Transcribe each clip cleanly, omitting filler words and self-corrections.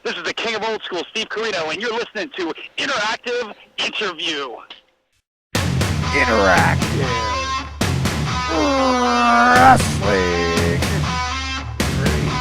This is the king of old school, Steve Corino, and you're listening to Interactive Interview. Interactive Wrestling Radio.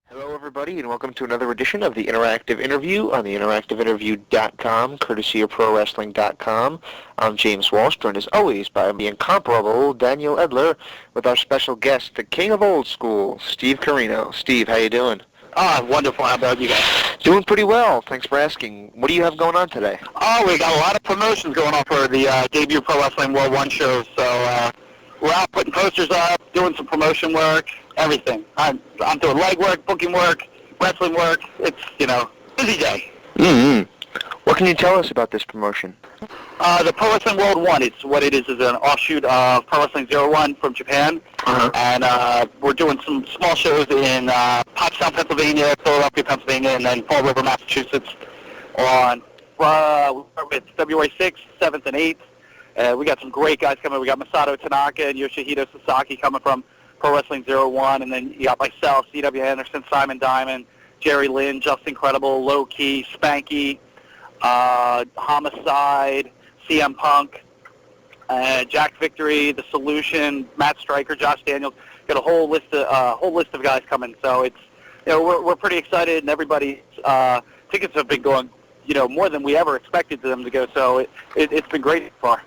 Hello, everybody, and welcome to another edition of the Interactive Interview on the interactiveinterview.com, courtesy of ProWrestling.com. I'm James Walsh, joined as always by the incomparable Daniel Edler, with our special guest, the king of old school, Steve Corino. Steve, how you doing? Wonderful. How about you guys? Doing pretty well. Thanks for asking. What do you have going on today? We got a lot of promotions going on for the debut Pro Wrestling World 1 shows, so we're out putting posters up, doing some promotion work, everything. I'm doing leg work, booking work, wrestling work. It's, busy day. Mm-hmm. What can you tell us about this promotion? The Pro Wrestling World 1, it's what it is an offshoot of Pro Wrestling 01 from Japan. Uh-huh. And we're doing some small shows in Pottstown, Pennsylvania, Philadelphia, Pennsylvania, and then Fall River, Massachusetts on it's February 6th, 7th, and 8th. We got some great guys coming. We got Masato Tanaka and Yoshihito Sasaki coming from Pro Wrestling 01, and then you got myself, C.W. Anderson, Simon Diamond, Jerry Lynn, Just Incredible, Low Key, Spanky, Homicide, CM Punk, Jack Victory, The Solution, Matt Stryker, Josh Daniels. Got a whole list of guys coming. So it's we're pretty excited, and everybody tickets have been going more than we ever expected them to go. So it's been great so far.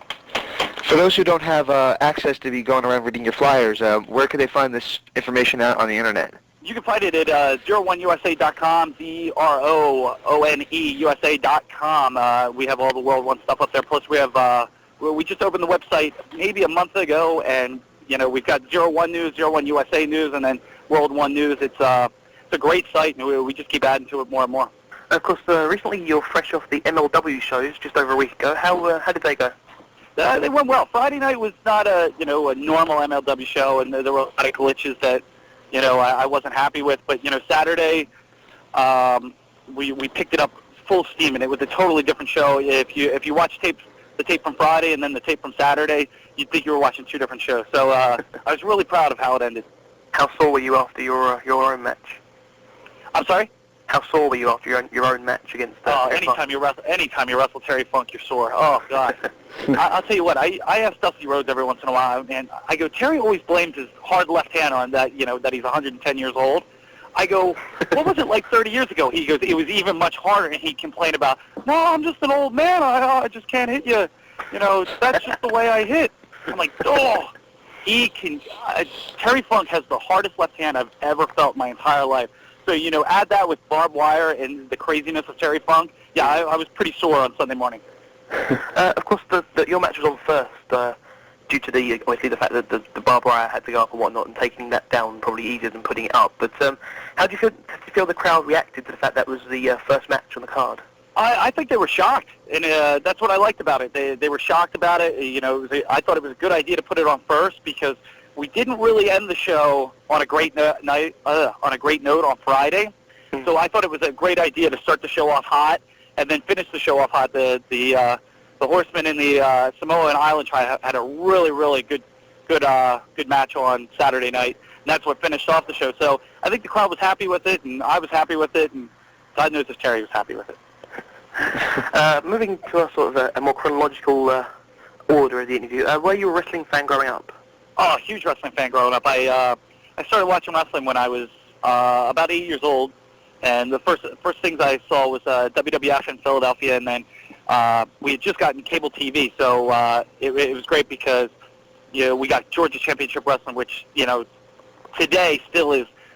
For those who don't have access to be going around reading your flyers, where can they find this information out on the internet? You can find it at 01USA.com, ZROONE USA.com. We have all the World 1 stuff up there. Plus, we have we just opened the website maybe a month ago, and we've got 01 News, 01 USA News, and then World 1 News. It's a great site, and we just keep adding to it more and more. Of course, recently you're fresh off the MLW shows just over a week ago. How did they go? They went well. Friday night was not a normal MLW show, and there were a lot of glitches that I wasn't happy with. But Saturday, we picked it up full steam, and it was a totally different show. If you watch the tape from Friday and then the tape from Saturday, you'd think you were watching two different shows. So I was really proud of how it ended. How sore were you after your own match? I'm sorry? How sore were you after your own match against? Anytime you wrestle Terry Funk, you're sore. Oh God. I'll tell you what. I ask Dusty Rhodes every once in a while, and I go, Terry always blames his hard left hand on that. That he's 110 years old. I go, what was it like 30 years ago? He goes, it was even much harder, and he complained about, no, I'm just an old man. I just can't hit you. That's just the way I hit. I'm like, oh, he can. Terry Funk has the hardest left hand I've ever felt my entire life. So, add that with barbed wire and the craziness of Terry Funk. Yeah, I was pretty sore on Sunday morning. Of course, your match was on first, due to obviously the fact that the barbed wire had to go up and whatnot, and taking that down probably easier than putting it up. But how do you feel the crowd reacted to the fact that was the first match on the card? I think they were shocked, and that's what I liked about it. They were shocked about it. I thought it was a good idea to put it on first because we didn't really end the show on a great note on Friday. Mm-hmm. So I thought it was a great idea to start the show off hot and then finish the show off hot. The Horsemen and the Samoan Island Tribe had a really, really good match on Saturday night, and that's what finished off the show. So I think the crowd was happy with it, and I was happy with it, and God knows if Terry was happy with it. Moving to a more chronological order of the interview, were you a wrestling fan growing up? Oh, a huge wrestling fan growing up. I started watching wrestling when I was about 8 years old, and the first things I saw was WWF in Philadelphia, and then we had just gotten cable TV, so it was great because we got Georgia Championship Wrestling, which today still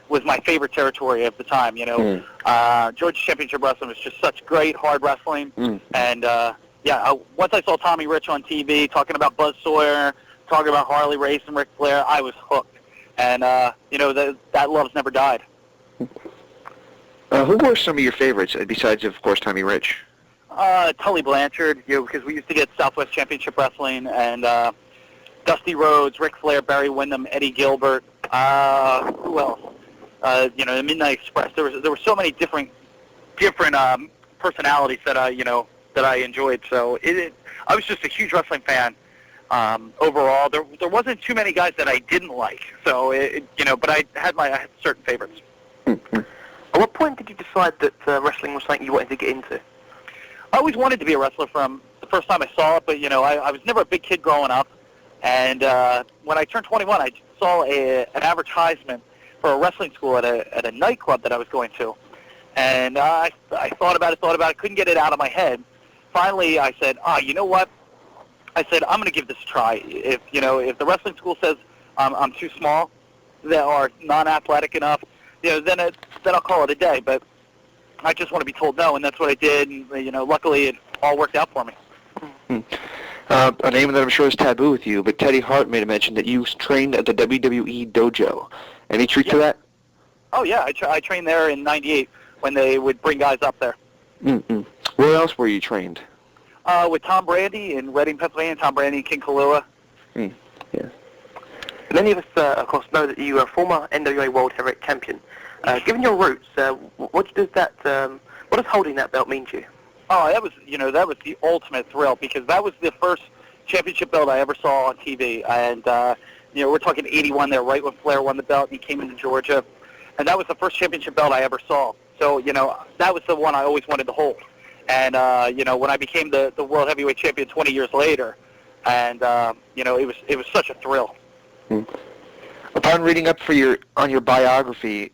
was my favorite territory of the time. Georgia Championship Wrestling was just such great hard wrestling, and once I saw Tommy Rich on TV talking about Buzz Sawyer, talking about Harley Race and Ric Flair, I was hooked, and that love's never died. Who were some of your favorites besides, of course, Tommy Rich? Tully Blanchard, because we used to get Southwest Championship Wrestling, and Dusty Rhodes, Ric Flair, Barry Windham, Eddie Gilbert. Who else? The Midnight Express. There were so many different personalities that I enjoyed. So I was just a huge wrestling fan. Overall, there wasn't too many guys that I didn't like. So but I had certain favorites. Mm-hmm. At what point did you decide that wrestling was something you wanted to get into? I always wanted to be a wrestler from the first time I saw it, but I was never a big kid growing up. And when I turned 21, I saw an advertisement for a wrestling school at a nightclub that I was going to. And I thought about it, couldn't get it out of my head. Finally, I said, you know what? I said, I'm going to give this a try. If the wrestling school says I'm too small, that are non-athletic enough, then I'll call it a day. But I just want to be told no, and that's what I did. And luckily it all worked out for me. A name that I'm sure is taboo with you, but Teddy Hart made a mention that you trained at the WWE dojo. Any truth to that? Oh yeah, I trained there in '98 when they would bring guys up there. Mm-mm. Where else were you trained? With Tom Brady in Reading, Pennsylvania. Tom Brady and King Kalua. Yeah. Many of us, of course, know that you are a former NWA World Heavyweight Champion. Given your roots, what does holding that belt mean to you? Oh, that was the ultimate thrill, because that was the first championship belt I ever saw on TV. And we're talking '81 there, right when Flair won the belt and he came into Georgia, and that was the first championship belt I ever saw. So that was the one I always wanted to hold. And when I became the World Heavyweight Champion 20 years later, and it was such a thrill. Upon reading up on your biography,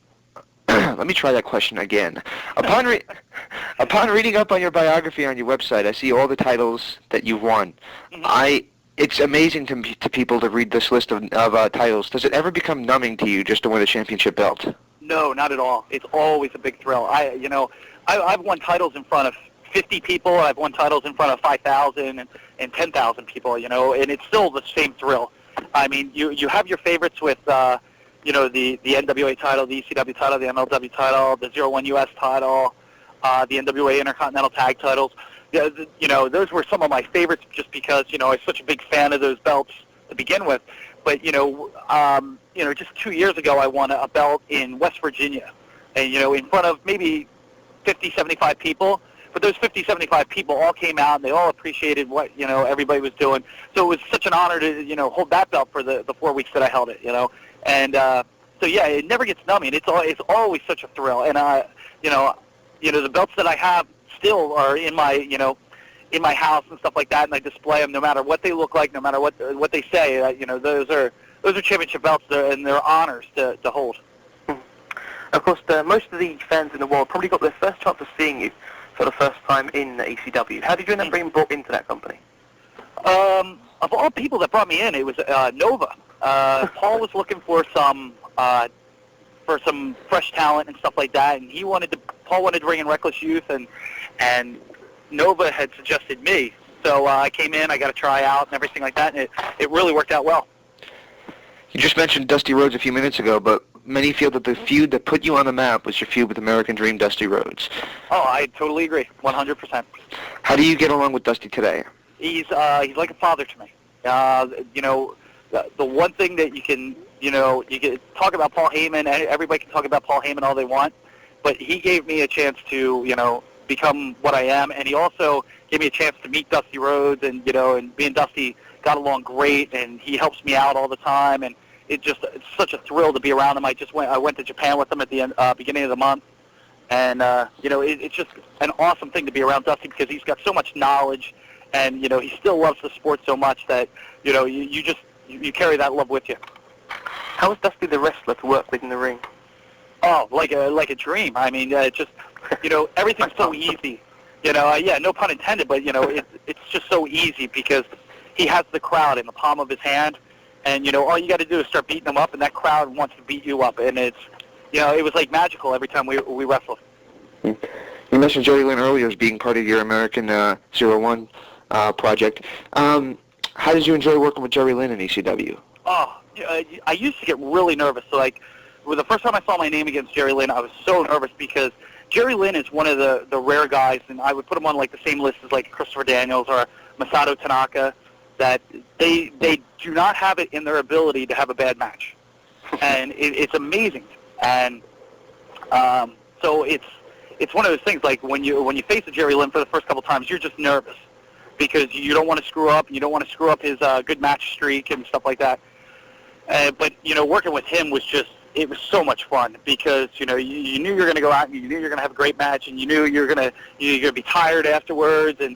let me try that question again. Upon reading up on your biography on your website, I see all the titles that you've won. Mm-hmm. It's amazing to people to read this list of titles. Does it ever become numbing to you just to win a championship belt? No, not at all. It's always a big thrill. I've won titles in front of 50 people. I've won titles in front of 5,000 and 10,000 people. And it's still the same thrill. I mean, you have your favorites with the NWA title, the ECW title, the MLW title, the 01 US title, the NWA Intercontinental Tag titles. Those were some of my favorites just because, I was such a big fan of those belts to begin with. But, just 2 years ago I won a belt in West Virginia, and, in front of maybe 50, 75 people. But those 50, 75 people all came out, and they all appreciated what, everybody was doing. So it was such an honor to, hold that belt for the 4 weeks that I held it, And so, yeah, it never gets numbing. It's always such a thrill. And, the belts that I have still are in my house and stuff like that, and I display them no matter what they look like, no matter what they say. Those are championship belts, and they're honors to hold. Of course, most of the fans in the world probably got their first chance of seeing you for the first time in ECW. How did you end up being brought into that company? Of all people that brought me in, it was Nova. Paul was looking for some fresh talent and stuff like that, and Paul wanted to bring in Reckless Youth, and Nova had suggested me. So I came in, I got to try out and everything like that, and it really worked out well. You just mentioned Dusty Rhodes a few minutes ago, but many feel that the feud that put you on the map was your feud with American Dream Dusty Rhodes. Oh, I totally agree, 100%. How do you get along with Dusty today? He's like a father to me. The one thing that you can talk about Paul Heyman, everybody can talk about Paul Heyman all they want, but he gave me a chance to, become what I am, and he also gave me a chance to meet Dusty Rhodes, and, and me and Dusty got along great, and he helps me out all the time, and it's such a thrill to be around him. I went to Japan with him at the beginning of the month, and it's just an awesome thing to be around Dusty because he's got so much knowledge, and he still loves the sport so much that you carry that love with you. How was Dusty the wrestler to work with in the ring? Oh, like a dream. I mean, just everything's so easy. No pun intended, but it's just so easy because he has the crowd in the palm of his hand. And, all you got to do is start beating them up, and that crowd wants to beat you up. And it was like magical every time we wrestled. You mentioned Jerry Lynn earlier as being part of your American 01 project. How did you enjoy working with Jerry Lynn in ECW? Oh, I used to get really nervous. So, the first time I saw my name against Jerry Lynn, I was so nervous because Jerry Lynn is one of the rare guys, and I would put him on, the same list as, Christopher Daniels or Masato Tanaka, that they do not have it in their ability to have a bad match. And it's amazing. And so it's one of those things, when you face a Jerry Lynn for the first couple times, you're just nervous. because you don't want to screw up. You don't want to screw up his good match streak and stuff like that. But, working with him was it was so much fun because, you knew you were going to go out and you knew you were going to have a great match and you knew you're going to be tired afterwards. And,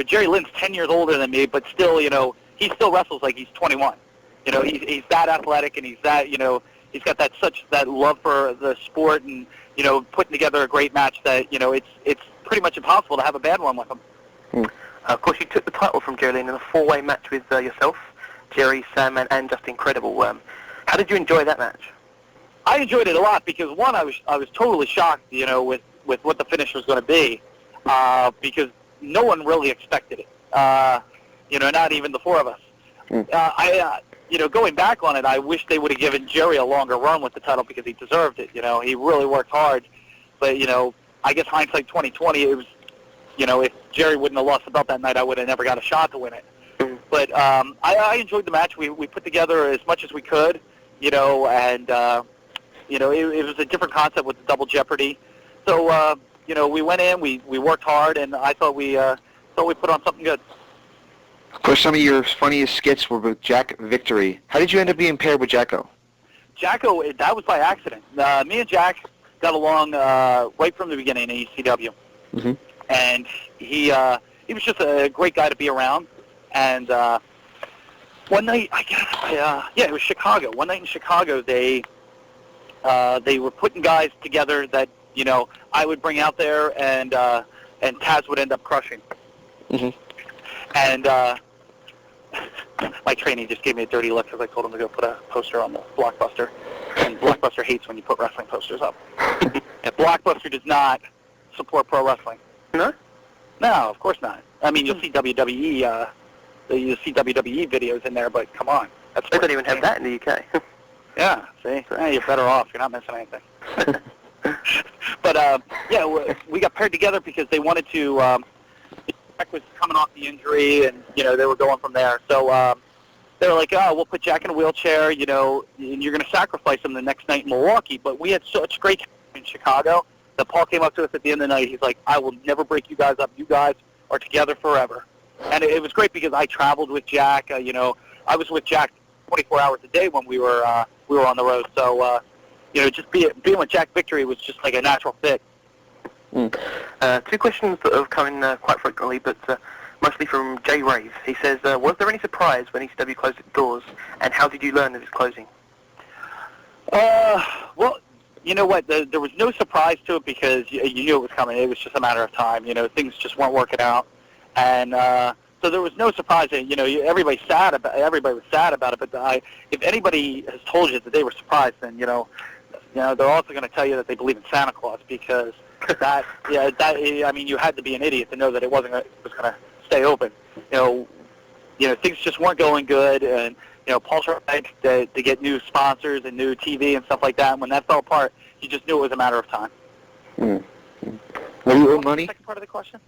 Jerry Lynn's 10 years older than me, but still, he still wrestles like he's 21. He's that athletic and he's that, he's got that love for the sport and, putting together a great match that, it's pretty much impossible to have a bad one with him. Of course, you took the title from Jerry Lynn in a 4-way match with yourself, Jerry, Sam, and Just Incredible. How did you enjoy that match? I enjoyed it a lot because, one, I was totally shocked, with what the finish was going to be, because no one really expected it. Not even the four of us. Going back on it, I wish they would have given Jerry a longer run with the title because he deserved it. He really worked hard. But, I guess hindsight 2020, it was, if Jerry wouldn't have lost the belt that night, I would have never got a shot to win it. But I enjoyed the match. We put together as much as we could, and, it was a different concept with the double jeopardy. So, we went in, we worked hard, and I thought we put on something good. Of course, some of your funniest skits were with Jack Victory. How did you end up being paired with Jacko? Jacko, that was by accident. Me and Jack got along right from the beginning in ECW. Mm-hmm. And he was just a great guy to be around. And one night, it was Chicago. One night in Chicago, they were putting guys together that I would bring out there, and Taz would end up crushing. Mm-hmm. And my trainee just gave me a dirty look because I told him to go put a poster on the Blockbuster. And Blockbuster hates when you put wrestling posters up. And Blockbuster does not support pro wrestling. No? No, of course not. I mean, you'll see WWE. You'll see WWE videos in there, but come on. They don't even have that in the UK. Yeah, see? You're better off. You're not missing anything. But, we got paired together because they wanted to... Jack was coming off the injury, and, they were going from there. So they were like, we'll put Jack in a wheelchair, and you're going to sacrifice him the next night in Milwaukee. But we had such great in Chicago that Paul came up to us at the end of the night. He's like, I will never break you guys up. You guys are together forever. And it was great because I traveled with Jack. I was with Jack 24 hours a day when we were on the road. So, just being with Jack Victory was just like a natural fit. Two questions that have come in quite frequently, but mostly from Jay Rave. He says, was there any surprise when ECW closed its doors, and how did you learn of its closing? Well, you know what? There was no surprise to it because you knew it was coming. It was just a matter of time. Things just weren't working out, and so there was no surprise. Everybody was sad about it. But if anybody has told you that they were surprised, then they're also going to tell you that they believe in Santa Claus because. You had to be an idiot to know that it was going to stay open. Things just weren't going good, and Paul tried to get new sponsors and new TV and stuff like that. And when that fell apart, you just knew it was a matter of time. Mm-hmm. Were you owed money? The second part of the question?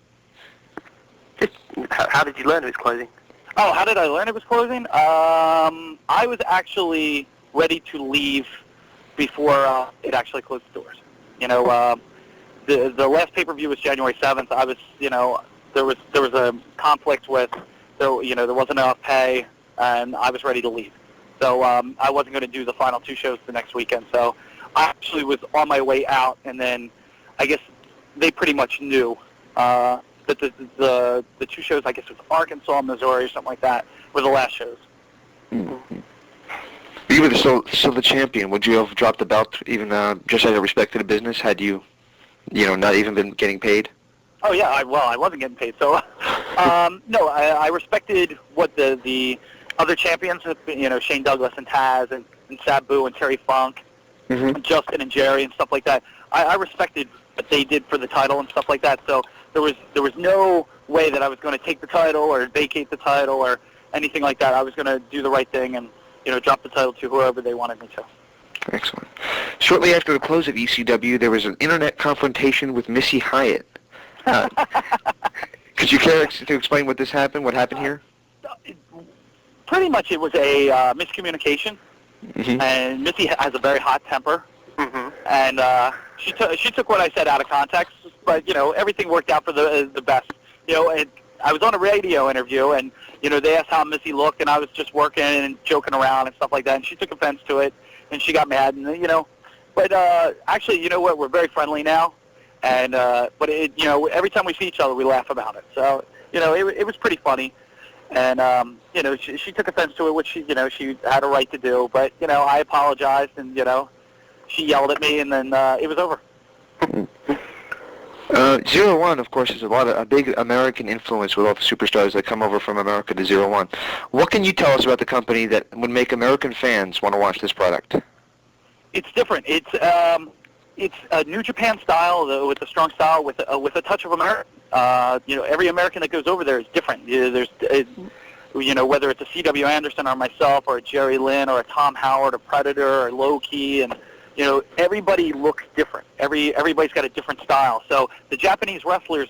How did you learn of its closing? Oh, how did I learn it was closing? I was actually ready to leave before it actually closed the doors. The last pay-per-view was January 7th. I was, there was a conflict with, there wasn't enough pay, and I was ready to leave. So I wasn't going to do the final two shows the next weekend. So I actually was on my way out, and then I guess they pretty much knew that the two shows, I guess it was Arkansas, Missouri, or something like that, were the last shows. Mm-hmm. You were still the champion. Would you have dropped the belt even just out of respect to the business had you not even been getting paid? Oh, yeah. I wasn't getting paid. So, no, I respected what the other champions, Shane Douglas and Taz and Sabu and Terry Funk, mm-hmm. and Justin and Jerry and stuff like that. I respected what they did for the title and stuff like that. So there was no way that I was going to take the title or vacate the title or anything like that. I was going to do the right thing and, drop the title to whoever they wanted me to. Excellent. Shortly after the close of ECW, there was an internet confrontation with Missy Hyatt. Could you care to explain what happened here? Pretty much it was a miscommunication, mm-hmm. and Missy has a very hot temper, mm-hmm. and she took what I said out of context, but, everything worked out for the best. I was on a radio interview, and they asked how Missy looked, and I was just working and joking around and stuff like that, and she took offense to it, and she got mad, and but actually, you know what? We're very friendly now, and but every time we see each other, we laugh about it. So it was pretty funny, and she took offense to it, which she had a right to do, but I apologized, and she yelled at me, and then it was over. 01, of course, is a big American influence with all the superstars that come over from America to 01. What can you tell us about the company that would make American fans want to watch this product? It's different. It's a New Japan style with a strong style with a touch of American. Every American that goes over there is different. Whether it's a C.W. Anderson or myself or a Jerry Lynn or a Tom Howard or Predator or Low-Key, and everybody looks different. Everybody's got a different style. So the Japanese wrestlers,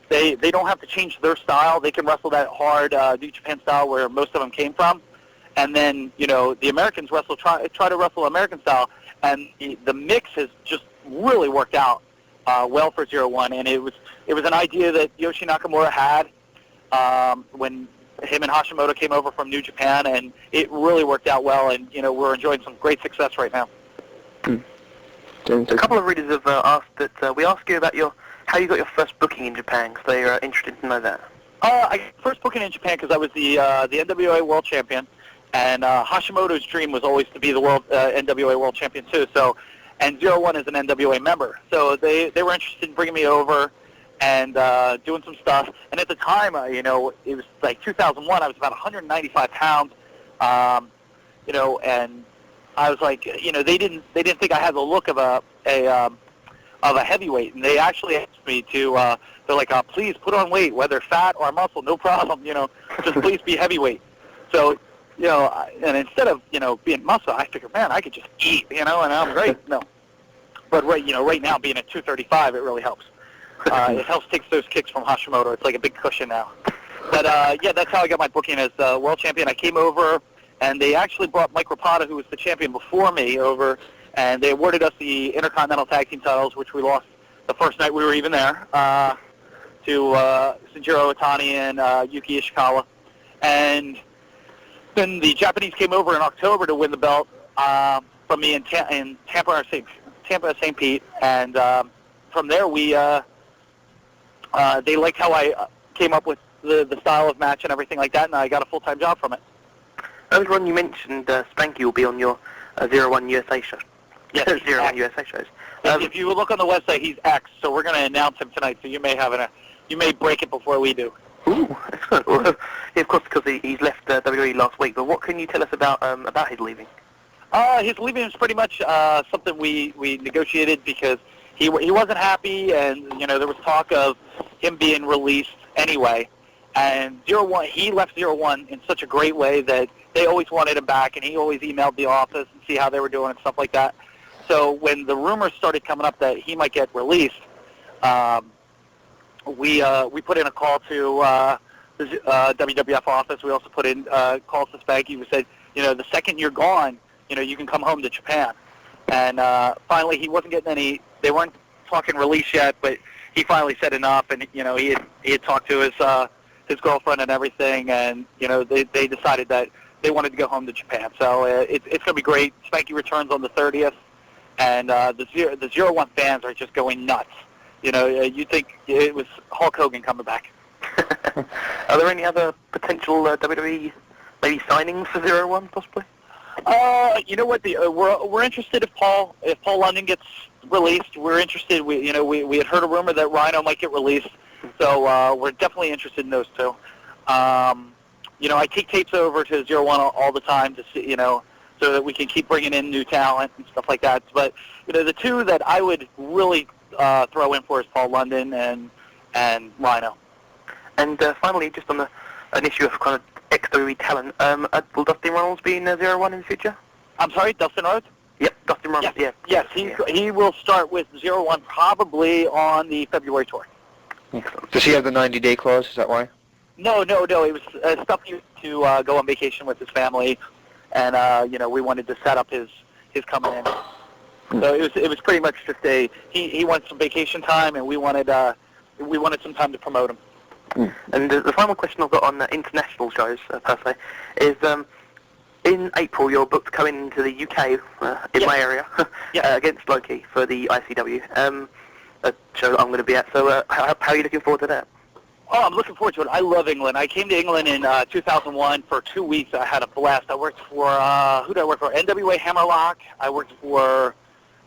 they don't have to change their style. They can wrestle that hard New Japan style where most of them came from. And then, the Americans try to wrestle American style. And the mix has just really worked out well for 01. And it was an idea that Yoshi Nakamura had when him and Hashimoto came over from New Japan. And it really worked out well. And, we're enjoying some great success right now. A couple of readers have asked that we ask you about how you got your first booking in Japan, because they are interested to know that. I got first booking in Japan because I was the NWA World Champion, and Hashimoto's dream was always to be the NWA World Champion too. So, and 01 is an NWA member, so they were interested in bringing me over and doing some stuff. And at the time, it was like 2001. I was about 195 pounds, and I was like, they didn't think I had the look of a heavyweight, and they actually asked me to. They're like, please put on weight, whether fat or muscle, no problem. Just please be heavyweight. So, and instead of being muscle, I figured, man, I could just eat, and I'm great. No, but right now being at 235, it really helps. It helps take those kicks from Hashimoto. It's like a big cushion now. But that's how I got my booking as world champion. I came over. And they actually brought Mike Rapata, who was the champion before me, over, and they awarded us the Intercontinental Tag Team titles, which we lost the first night we were even there, to Shinjiro Otani and Yuki Ishikawa. And then the Japanese came over in October to win the belt from me in Tampa, St. Pete. And from there, they liked how I came up with the style of match and everything like that, and I got a full-time job from it. Earlier on, you mentioned Spanky will be on your 01 USA show. Yes, 01 USA shows. If you look on the website, he's X, so we're going to announce him tonight. So you may break it before we do. Ooh, excellent. Well, of course, because he's left WWE last week. But what can you tell us about his leaving? His leaving is pretty much something we negotiated because he wasn't happy, and there was talk of him being released anyway. And 01, he left 01 in such a great way that they always wanted him back, and he always emailed the office and see how they were doing and stuff like that. So when the rumors started coming up that he might get released, we put in a call to the WWF office. We also put in calls to Spanky. We said, the second you're gone, you can come home to Japan. And finally, he wasn't getting any. They weren't talking release yet, but he finally said enough, and he had talked to his girlfriend and everything, and they decided that they wanted to go home to Japan. So it's going to be great. Spanky returns on the 30th, and the 01 fans are just going nuts. You think it was Hulk Hogan coming back. Are there any other potential WWE maybe signings for 01 possibly? You know what? We're interested if Paul London gets released. We're interested. We had heard a rumor that Rhino might get released. So we're definitely interested in those two. I take tapes over to 01 all the time to see, so that we can keep bringing in new talent and stuff like that. But the two that I would really throw in for is Paul London and Rhino. And finally, just on an issue of kind of ex-WWE talent, will Dustin Reynolds be in 01 in the future? I'm sorry, Dustin Rhodes? Yep, Dustin Reynolds. Yes, yes, he will start with 01 probably on the February tour. Does he have the 90-day clause? Is that why? No. It was stuff to go on vacation with his family, and we wanted to set up his coming in. So it was pretty much just he wanted some vacation time, and we wanted some time to promote him. And the final question I've got on international shows, per se, is in April you're booked to come into the UK, in my area, against Loki for the ICW, a show I'm going to be at. So how are you looking forward to that? Oh, I'm looking forward to it. I love England. I came to England in 2001 for 2 weeks. I had a blast. I worked for, who did I work for? NWA Hammerlock. I worked for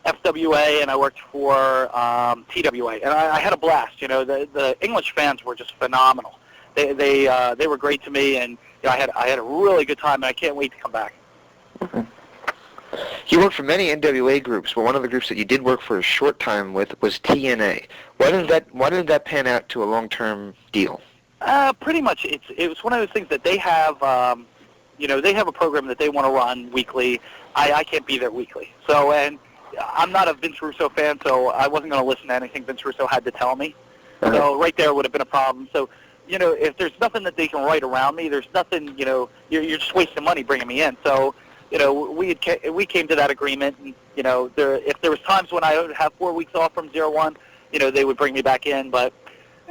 FWA, and I worked for TWA. And I had a blast. You know, the English fans were just phenomenal. They were great to me, and you know, I had a really good time, and I can't wait to come back. Mm-hmm. You worked for many NWA groups, but one of the groups that you did work for a short time with was TNA. Why did that pan out to a long-term deal? Pretty much, it was one of those things that they have. You know, they have a program that they want to run weekly. I can't be there weekly. So, and I'm not a Vince Russo fan, so I wasn't going to listen to anything Vince Russo had to tell me. So right there would have been a problem. So, you know, if there's nothing that they can write around me, there's nothing, you know, you're just wasting money bringing me in. So, you know, we came to that agreement, and, you know, if there was times when I would have 4 weeks off from 01, you know, they would bring me back in. But,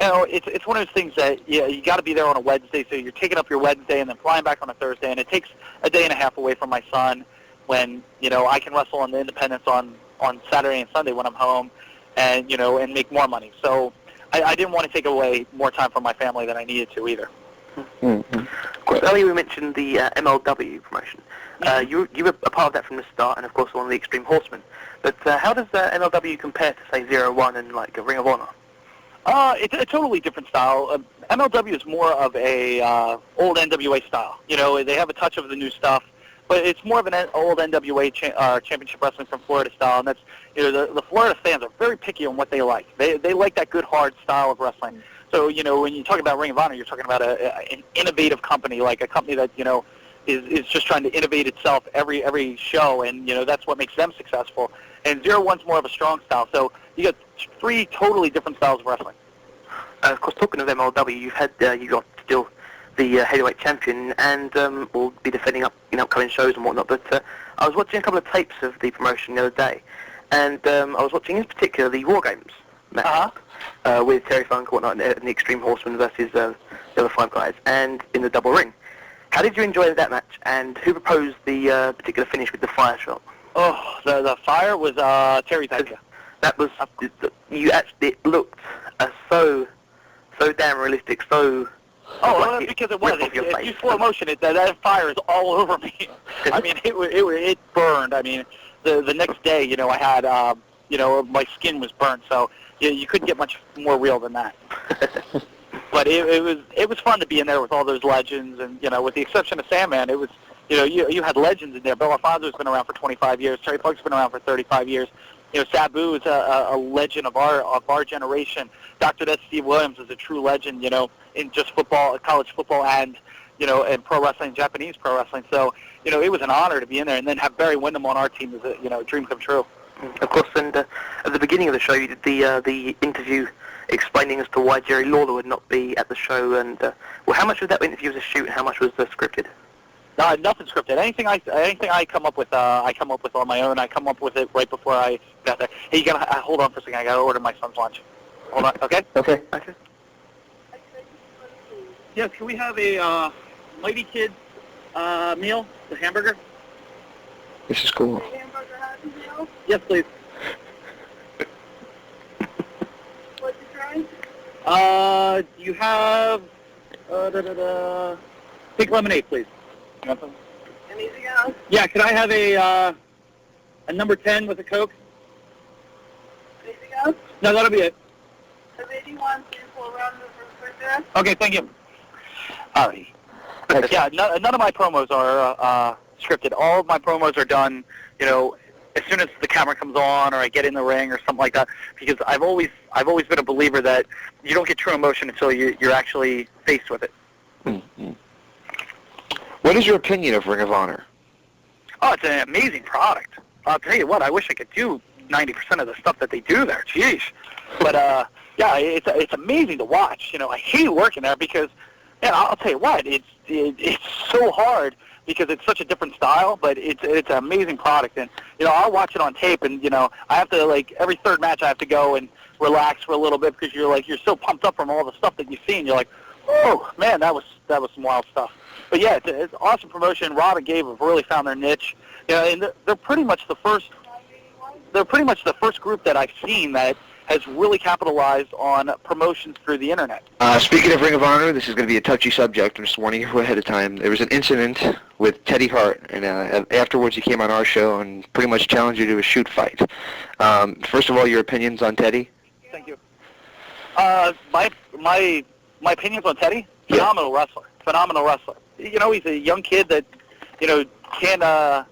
you know, it's one of those things that you got to be there on a Wednesday, so you're taking up your Wednesday and then flying back on a Thursday, and it takes a day and a half away from my son when, you know, I can wrestle on the independents on Saturday and Sunday when I'm home and, you know, and make more money. So I didn't want to take away more time from my family than I needed to either. Mm-hmm. Of course, earlier we mentioned the MLW promotion. You were a part of that from the start, and of course one of the Extreme Horsemen. But how does MLW compare to, say, 01 and like a Ring of Honor? It's a totally different style. MLW is more of a old NWA style. You know, they have a touch of the new stuff, but it's more of an old NWA championship wrestling from Florida style, and that's, you know, the Florida fans are very picky on what they like. They like that good, hard style of wrestling. So, you know, when you talk about Ring of Honor, you're talking about an innovative company, like a company that, you know, is just trying to innovate itself every show, and, you know, that's what makes them successful. And 01's more of a strong style. So you got 3 totally different styles of wrestling. Of course, talking of MLW, you got still the heavyweight champion, and will be defending up in upcoming shows and whatnot. But I was watching a couple of tapes of the promotion the other day, and I was watching in particular the War Games match with Terry Funk and whatnot, and the Extreme Horsemen versus the other 5 guys, and in the double ring. How did you enjoy that match, and who proposed the particular finish with the fire shot? Oh, the fire was Terry Funk. That was, it looked so damn realistic, so... Oh, well, because it was. If you slow motion it, that fire is all over me. I mean, it burned. I mean, the next day, you know, I had, you know, my skin was burnt, so you couldn't get much more real than that. But it was fun to be in there with all those legends, and, you know, with the exception of Sandman, it was, you know, you had legends in there. Bill Alfonso's been around for 25 years. Terry Funk's been around for 35 years. You know, Sabu is a legend of our generation. Dr. Death Steve Williams is a true legend, you know, in just football, college football, and, you know, and pro wrestling, Japanese pro wrestling. So, you know, it was an honor to be in there, and then have Barry Windham on our team is a, you know, dream come true. Of course, and at the beginning of the show, you did the interview explaining as to why Jerry Lawler would not be at the show, and well, how much of that interview was a shoot, and how much was scripted? No, nothing scripted. Anything I come up with on my own. I come up with it right before I got there. Hey, you gotta hold on for a second. I gotta order my son's lunch. Hold on, okay? Okay. Yes, can we have a Mighty Kids meal, the hamburger? This is cool. Yes, please. What's your price? Do you have pink lemonade, please? Anything else? Yeah, could I have a number 10 with a Coke? Anything else? No, that'll be it. Have 81 people around the refrigerator? Okay, thank you. All right. Yeah, none of my promos are scripted. All of my promos are done, you know, as soon as the camera comes on or I get in the ring or something like that, because I've always been a believer that you don't get true emotion until you're actually faced with it. Mm-hmm. What is your opinion of Ring of Honor? Oh, it's an amazing product. I'll tell you what, I wish I could do 90% of the stuff that they do there. Jeez. But, yeah, it's amazing to watch. You know, I hate working there because, man, I'll tell you what, it's so hard because it's such a different style, but it's an amazing product. And, you know, I'll watch it on tape, and, you know, I have to, like, every third match I have to go and relax for a little bit because you're so pumped up from all the stuff that you see, and you're like, Oh man, that was some wild stuff. But yeah, it's awesome promotion. Rob and Gabe have really found their niche. You know, and they're pretty much the first. They're pretty much the first group that I've seen that has really capitalized on promotions through the internet. Speaking of Ring of Honor, this is going to be a touchy subject. I'm just warning you ahead of time. There was an incident with Teddy Hart, and afterwards he came on our show and pretty much challenged you to a shoot fight. First of all, your opinions on Teddy? Thank you. My opinions on Teddy? Phenomenal wrestler. Phenomenal wrestler. You know, he's a young kid that, you know, can't.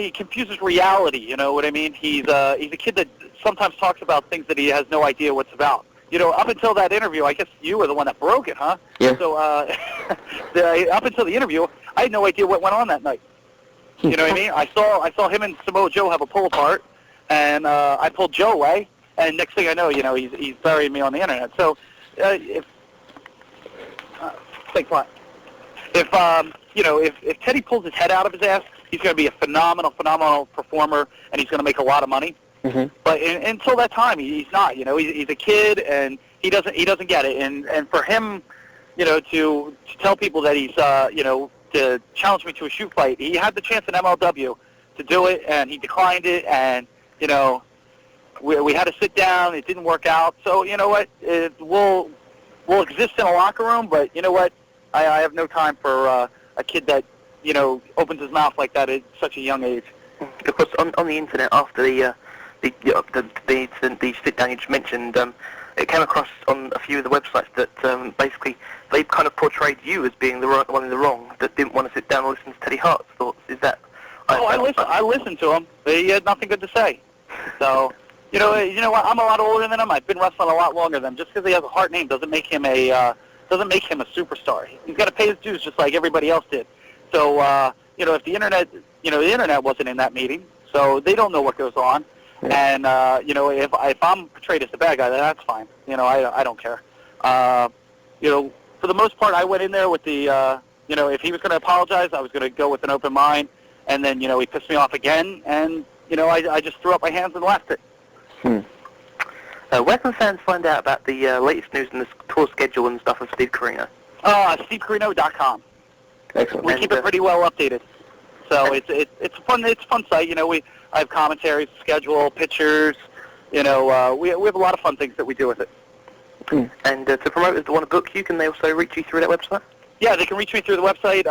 He confuses reality. You know what I mean? He's a kid that sometimes talks about things that he has no idea what's about. You know, up until that interview, I guess you were the one that broke it, huh? Yeah. So up until the interview, I had no idea what went on that night. You know what I mean? I saw him and Samoa Joe have a pull apart, and I pulled Joe away, and next thing I know, you know, he's burying me on the internet. So if Teddy pulls his head out of his ass, he's going to be a phenomenal performer, and he's going to make a lot of money. Mm-hmm. But until that time, he's not. You know, he's a kid, and he doesn't get it. And for him, you know, to tell people that he's you know, to challenge me to a shoot fight, he had the chance in MLW to do it, and he declined it. And you know, we had to sit down. It didn't work out. So you know what? We'll exist in a locker room, but you know what? I have no time for a kid that, you know, opens his mouth like that at such a young age. Of course, on the internet, after the sit down you just mentioned, it came across on a few of the websites that basically they kind of portrayed you as being the one in the wrong that didn't want to sit down and listen to Teddy Hart's thoughts. Is that? I listened to him. He had nothing good to say. So, you know what? I'm a lot older than him. I've been wrestling a lot longer than him. Just because he has a Hart name doesn't make him a superstar. He's got to pay his dues just like everybody else did. So, you know, if the internet wasn't in that meeting, so they don't know what goes on. Yeah. And, you know, if I'm portrayed as the bad guy, then that's fine. You know, I don't care. You know, for the most part, I went in there with the, you know, if he was going to apologize, I was going to go with an open mind. And then, you know, he pissed me off again, and, you know, I just threw up my hands and left it. Where can fans find out about the latest news and the tour schedule and stuff of Steve Corino? SteveCorino.com. Excellent. We keep it pretty well updated. So it's a fun site. You know, I have commentaries, schedule, pictures. You know, we have a lot of fun things that we do with it. And to promoters that want to book you, can they also reach you through that website? Yeah, they can reach me through the website.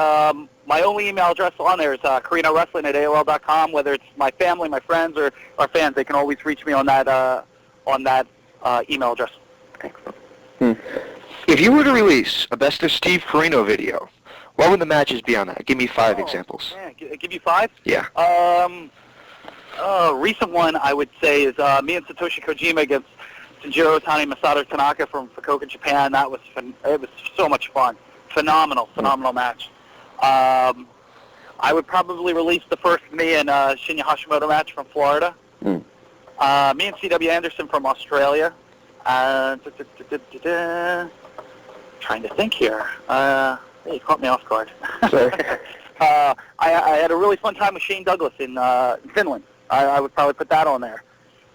My only email address on there is CorinoWrestling@AOL.com. Whether it's my family, my friends, or our fans, they can always reach me on that email address. Excellent. If you were to release a Best of Steve Corino video, what would the matches be on that? Give me 5 examples. Yeah, give you 5? Yeah. Recent one I would say is me and Satoshi Kojima against Sanjiro Otani Masato Tanaka from Fukuoka, Japan. It was so much fun. Phenomenal match. I would probably release the first me and Shinya Hashimoto match from Florida. Me and C.W. Anderson from Australia. Trying to think here. You caught me off guard. Sorry. I had a really fun time with Shane Douglas in Finland. I would probably put that on there.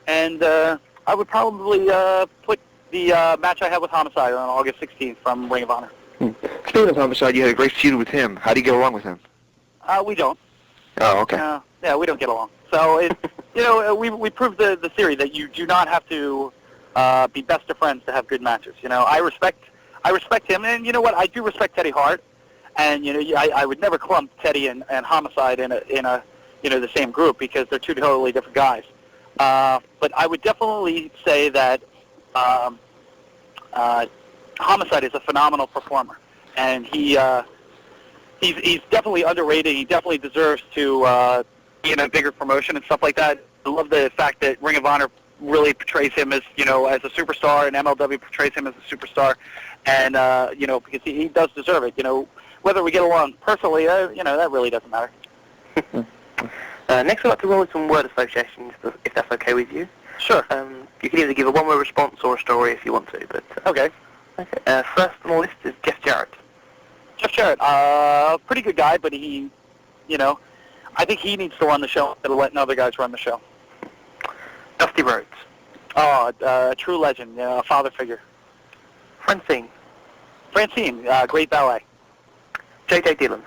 And I would probably put the match I had with Homicide on August 16th from Ring of Honor. Speaking of Homicide, you had a great feud with him. How do you get along with him? We don't. Oh, okay. Yeah, we don't get along. So, you know, we proved the theory that you do not have to be best of friends to have good matches. You know, I respect him, and you know what? I do respect Teddy Hart, and you know, I would never clump Teddy and Homicide in a you know, the same group because they're two totally different guys. But I would definitely say that Homicide is a phenomenal performer, and he's definitely underrated. He definitely deserves to be in a bigger promotion and stuff like that. I love the fact that Ring of Honor really portrays him as, you know, as a superstar, and MLW portrays him as a superstar, and you know, because he does deserve it. You know, whether we get along personally, you know, that really doesn't matter. Next, I'd like to roll in some word associations, if that's okay with you. Sure. You can either give a one-word response or a story if you want to. But okay. First on the list is Jeff Jarrett. Jeff Jarrett, pretty good guy, but he, you know, I think he needs to run the show instead of letting other guys run the show. Dusty Rhodes. Oh, a true legend, a father figure. Francine. Francine, great ballet. J.J. Dillon.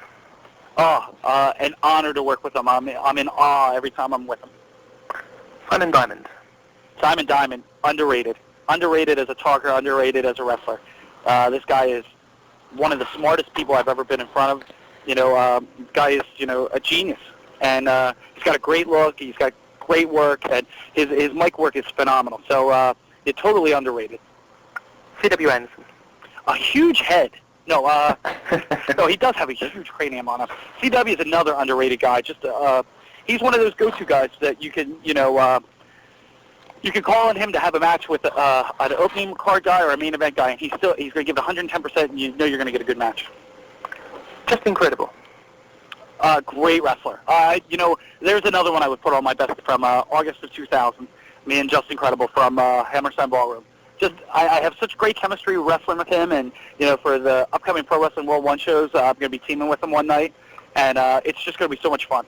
Oh, an honor to work with him. I'm in awe every time I'm with him. Simon Diamond. Simon Diamond, underrated. Underrated as a talker, underrated as a wrestler. This guy is one of the smartest people I've ever been in front of. This guy is, a genius. And he's got a great look. He's got great work. And his mic work is phenomenal. So it's totally underrated. C.W. Anderson. A huge head. No, no, he does have a huge cranium on him. CW is another underrated guy. Just he's one of those go-to guys that you can, you can call on him to have a match with an opening card guy or a main event guy, and he's going to give 110%, and you know you're going to get a good match. Just incredible. Great wrestler. There's another one I would put on my best from August of 2000. Me and Just Incredible from Hammerstein Ballroom. Just, I have such great chemistry wrestling with him, and for the upcoming Pro Wrestling World 1 shows, I'm going to be teaming with him one night, and it's just going to be so much fun.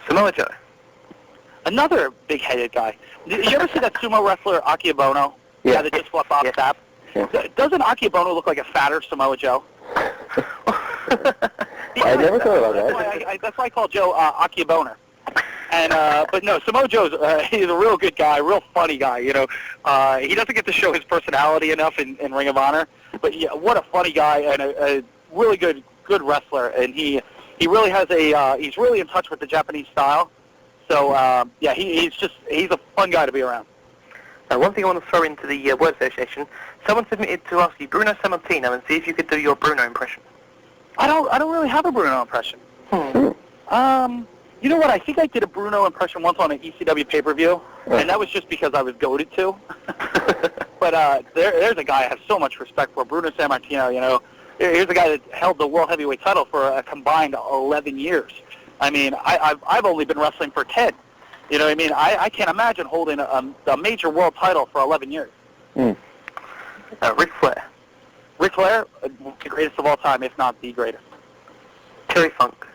Samoa Joe. Another big-headed guy. Did you ever see that sumo wrestler Akibono? Yeah. That just flipped off tap? Yeah. Doesn't Akibono look like a fatter Samoa Joe? I never thought about that. That's why I call Joe Akiboner. And but no, Samoa Joe's he's a real good guy, real funny guy. He doesn't get to show his personality enough in Ring of Honor, but yeah, what a funny guy and a really good wrestler. And he really has he's really in touch with the Japanese style. So yeah, he's a fun guy to be around. One thing I want to throw into the word association: someone submitted to ask you Bruno Sammartino and see if you could do your Bruno impression. I don't really have a Bruno impression. You know what? I think I did a Bruno impression once on an ECW pay-per-view, and that was just because I was goaded to. But there's a guy I have so much respect for, Bruno Sammartino. Here's a guy that held the World Heavyweight title for a combined 11 years. I mean, I've only been wrestling for 10. You know what I mean? I can't imagine holding a major world title for 11 years. Ric Flair. Ric Flair, the greatest of all time, if not the greatest. Terry Funk.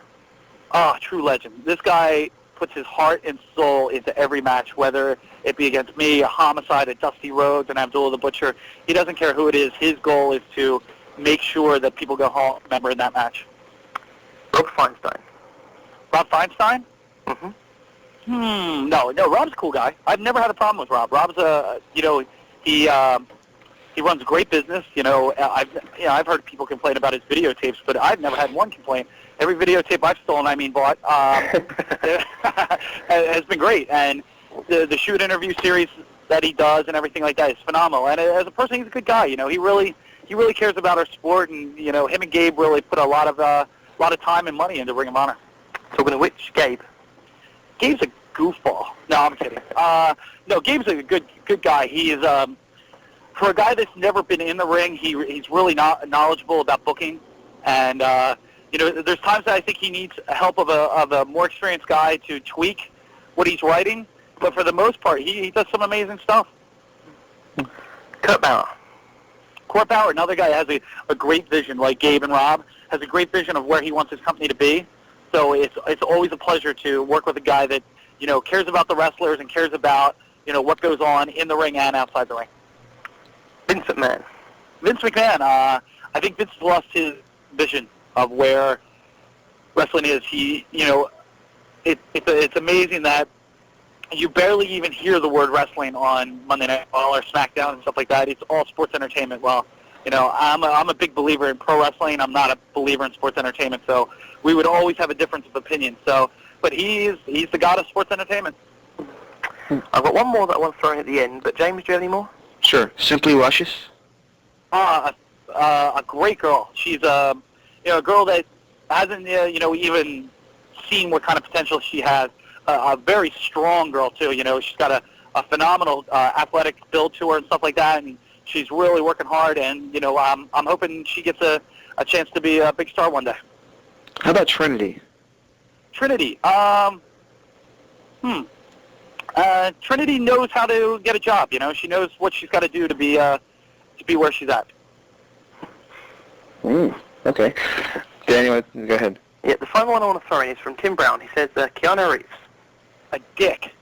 Oh, true legend. This guy puts his heart and soul into every match, whether it be against me, a Homicide, a Dusty Rhodes, and Abdullah the Butcher. He doesn't care who it is. His goal is to make sure that people go home remembering that match. Rob Feinstein. Rob Feinstein? Mm-hmm. No, Rob's a cool guy. I've never had a problem with Rob. Rob's he runs a great business. I've heard people complain about his videotapes, but I've never had one complaint. Every videotape I've stolen, bought, has been great. And the shoot interview series that he does and everything like that is phenomenal. And as a person, he's a good guy. He really cares about our sport. And him and Gabe really put a lot of time and money into Ring of Honor. Talking of which, Gabe. Gabe's a goofball. No, I'm kidding. No, Gabe's a good guy. He is for a guy that's never been in the ring. He's really not knowledgeable about booking, and there's times that I think he needs help of a more experienced guy to tweak what he's writing. But for the most part, he does some amazing stuff. Kurt Bauer. Kurt Bauer, another guy that has a great vision, like Gabe and Rob, has a great vision of where he wants his company to be. So it's always a pleasure to work with a guy that cares about the wrestlers and cares about what goes on in the ring and outside the ring. Vince McMahon. Vince McMahon. I think Vince lost his vision of where wrestling is. It's amazing that you barely even hear the word wrestling on Monday Night Raw or SmackDown and stuff like that. It's all sports entertainment. Well, I'm a big believer in pro wrestling. I'm not a believer in sports entertainment, so we would always have a difference of opinion. So, but he's the god of sports entertainment. I've got one more that I want to throw in at the end, but James, do you have any more? Sure. Simply Luscious. A great girl. She's a girl that hasn't even seen what kind of potential she has. A very strong girl too. She's got a phenomenal athletic build to her and stuff like that, and she's really working hard. And I'm hoping she gets a chance to be a big star one day. How about Trinity? Trinity. Trinity knows how to get a job. She knows what she's got to do to be where she's at. Okay. Daniel, go ahead. Yeah, the final one I want to throw in is from Tim Brown. He says, Keanu Reeves. A dick.